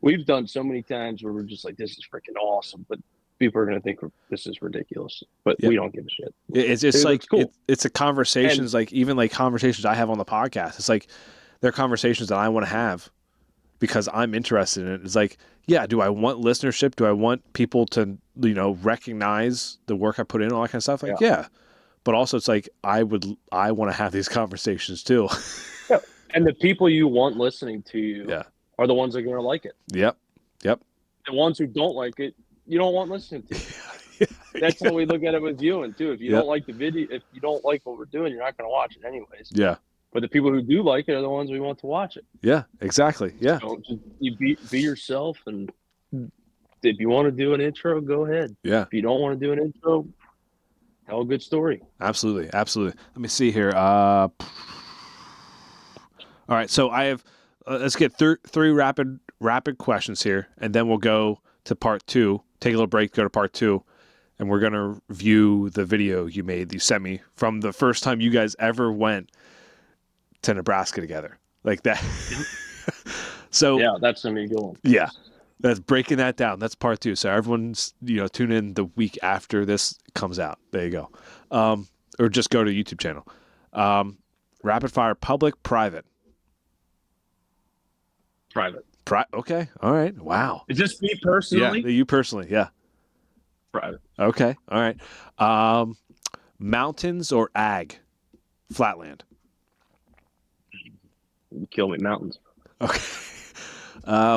we've done so many times where we're just like, this is freaking awesome, but people are going to think this is ridiculous, but we don't give a shit. It's like, cool. It's a conversations, like even like conversations I have on the podcast. It's like, they're conversations that I want to have because I'm interested in it. It's like, do I want listenership? Do I want people to, you know, recognize the work I put in, all that kind of stuff? Like, but also it's like, I want to have these conversations too. And the people you want listening to you are the ones that are going to like it. Yep. The ones who don't like it, you don't want listening to. That's how we look at it with viewing too. If you don't like the video, if you don't like what we're doing, you're not going to watch it anyways. Yeah. But the people who do like it are the ones we want to watch it. Yeah, exactly. Yeah. So just, you be yourself, and if you want to do an intro, go ahead. Yeah. If you don't want to do an intro, tell a good story. Absolutely. Let me see here. All right, so I have. Let's get three rapid questions here, and then we'll go to part 2. Take a little break, go to part 2, and we're gonna view the video you made. You sent me from the first time you guys ever went to Nebraska together, like that. So yeah, that's gonna be a good one. Yeah, that's breaking that down. That's part 2. So everyone's tune in the week after this comes out. There you go, or just go to the YouTube channel. Rapid fire, public, private. Private. Okay. All right. Wow. Is this me personally? Yeah, you personally. Yeah. Private. Okay. All right. Mountains or ag? Flatland. You kill me, mountains. Okay.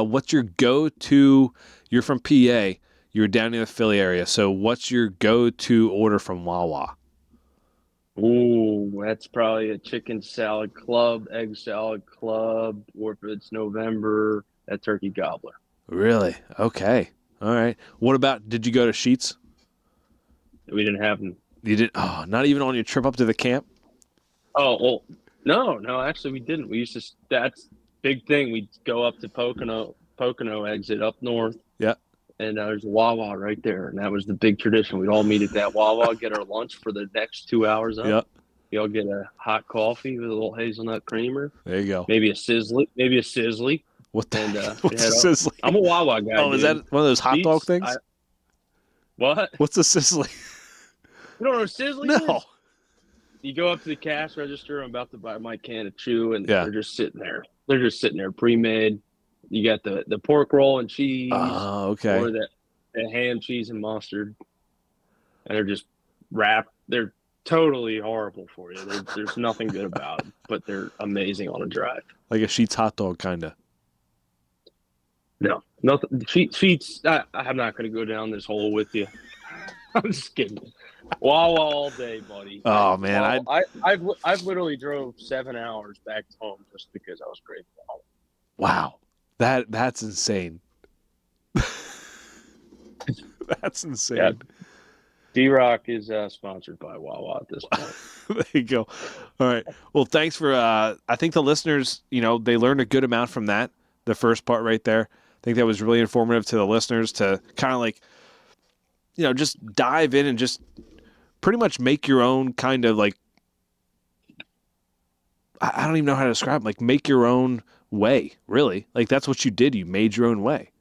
What's your go-to? You're from PA. You're down in the Philly area. So what's your go-to order from Wawa? Ooh, that's probably a chicken salad club, egg salad club, or if it's November, a turkey gobbler. Really? Okay. All right. What about, did you go to Sheetz? We didn't have them. You did? Oh, not even on your trip up to the camp? Oh, well, no, actually we didn't. We used to, that's big thing. We'd go up to Pocono exit up north. Yeah. And there's a Wawa right there. And that was the big tradition. We'd all meet at that Wawa, get our lunch for the next 2 hours up. Yep. We all get a hot coffee with a little hazelnut creamer. There you go. Maybe a sizzly. What the what's a sizzly? I'm a Wawa guy. Oh, is that one of those hot dog things? What? What's a sizzly? You don't know what sizzly No. is? You go up to the cash register. I'm about to buy my can of chew, and they're just sitting there. They're just sitting there, pre-made. You got the pork roll and cheese. Oh, okay. Or the ham, cheese, and mustard. And they're just wrapped. They're totally horrible for you. There's nothing good about them, but they're amazing on a drive. Like a Sheetz hot dog, kind of. No, nothing. Sheetz. I'm not going to go down this hole with you. I'm just kidding. Wawa all day, buddy. Oh man, I've literally drove 7 hours back home just because I was grateful. Wow, that's insane. That's insane. Yeah. D-Rock is sponsored by Wawa at this point. There you go. All right. Well, thanks for. I think the listeners, they learned a good amount from that. The first part right there. I think that was really informative to the listeners to kind of like, just dive in and just pretty much make your own kind of like, I don't even know how to describe it. Like make your own way, really. Like that's what you did. You made your own way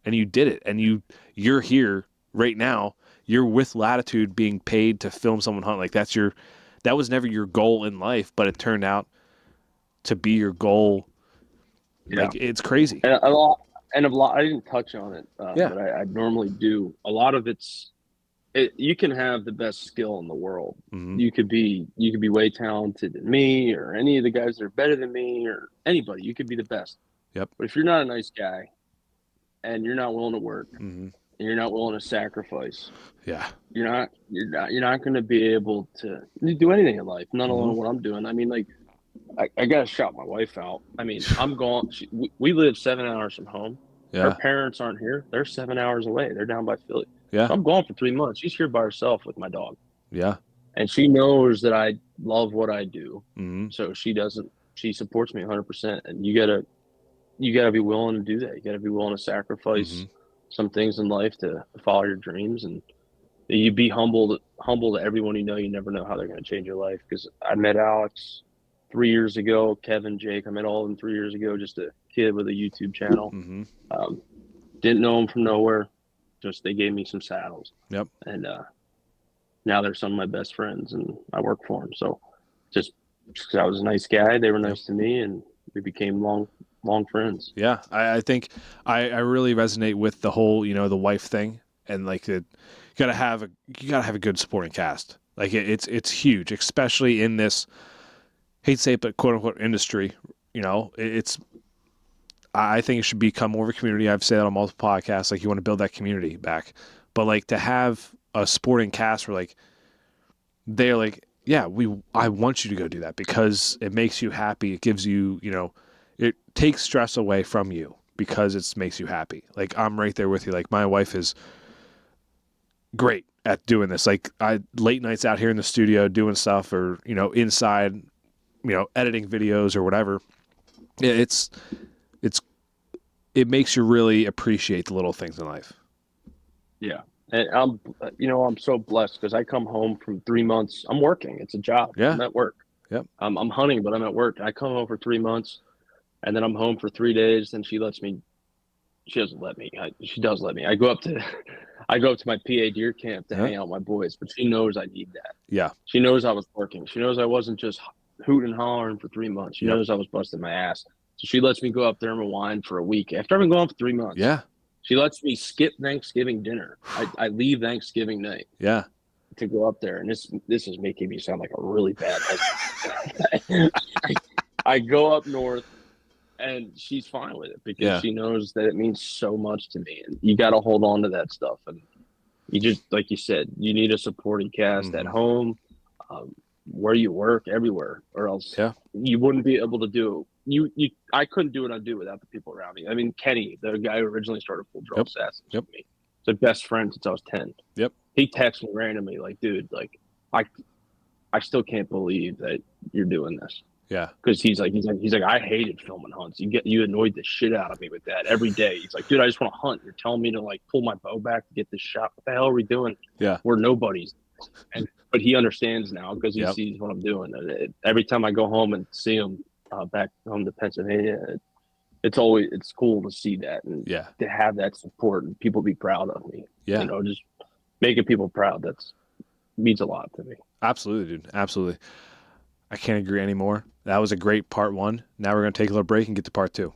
and you did it. And you're here right now. You're with Latitude being paid to film someone hunt. Like that was never your goal in life, but it turned out to be your goal. Yeah. Like it's crazy. And a lot, I didn't touch on it, but I normally do. A lot of you can have the best skill in the world. Mm-hmm. You could be way talented than me or any of the guys that are better than me or anybody. You could be the best. Yep. But if you're not a nice guy and you're not willing to work mm-hmm. and you're not willing to sacrifice, you're not going to be able to do anything in life, not alone what I'm doing. I mean, like, I got to shout my wife out. I mean, I'm gone. We live 7 hours from home. Yeah. Her parents aren't here. They're 7 hours away. They're down by Philly. Yeah. So I'm gone for 3 months. She's here by herself with my dog. Yeah. And she knows that I love what I do. Mm-hmm. So she supports me 100%. And you gotta be willing to do that. You gotta be willing to sacrifice some things in life to follow your dreams. And you be humble to everyone you know. You never know how they're going to change your life. Because I met Alex 3 years ago, Kevin, Jake. I met all of them 3 years ago. Just a kid with a YouTube channel. Mm-hmm. Didn't know them from nowhere. Just they gave me some saddles. Yep. And now they're some of my best friends, and I work for them. So just because I was a nice guy, they were nice to me, and we became long friends. Yeah, I think I really resonate with the whole the wife thing, and like you gotta have a good supporting cast. Like it's huge, especially in this, hate to say it, but quote unquote industry I think it should become more of a community. I've said that on multiple podcasts, like you want to build that community back. But like to have a sporting cast where like they're like, yeah, I want you to go do that because it makes you happy. It gives you, it takes stress away from you because it makes you happy. Like I'm right there with you. Like my wife is great at doing this. Like I late nights out here in the studio doing stuff or, inside, editing videos or whatever. It's it makes you really appreciate the little things in life. Yeah. And I'm so blessed because I come home from 3 months. I'm working. It's a job. Yeah. I'm at work. Yep. I'm hunting, but I'm at work. I come home for 3 months and then I'm home for 3 days. And she doesn't let me. She does let me. I go up to my PA deer camp to hang out with my boys, but she knows I need that. Yeah. She knows I was working. She knows I wasn't just hooting and hollering for 3 months. She knows I was busting my ass. So she lets me go up there and rewind for a week after I've been going for 3 months. Yeah. She lets me skip Thanksgiving dinner. I leave Thanksgiving night. Yeah. To go up there, and this is making me sound like a really bad husband. I go up north, and she's fine with it because she knows that it means so much to me, and you got to hold on to that stuff. And you just, like you said, you need a supporting cast at home, where you work, everywhere, or else you wouldn't be able to do. I couldn't do what I do without the people around me. I mean, Kenny, the guy who originally started Full Draw Assassins with me, is the best friend since I was 10. Yep. He texts me randomly like, dude, like, I still can't believe that you're doing this. Yeah. Because he's like, I hated filming hunts. You annoyed the shit out of me with that every day. He's like, dude, I just want to hunt. You're telling me to like pull my bow back to get this shot. What the hell are we doing? Yeah. We're nobodies. But he understands now because he sees what I'm doing. And every time I go home and see him back home to Pennsylvania, it's cool to see that and to have that support and people be proud of me. Yeah. Just making people proud. That's means a lot to me. Absolutely, dude. Absolutely. I can't agree anymore. That was a great part one. Now we're going to take a little break and get to part two.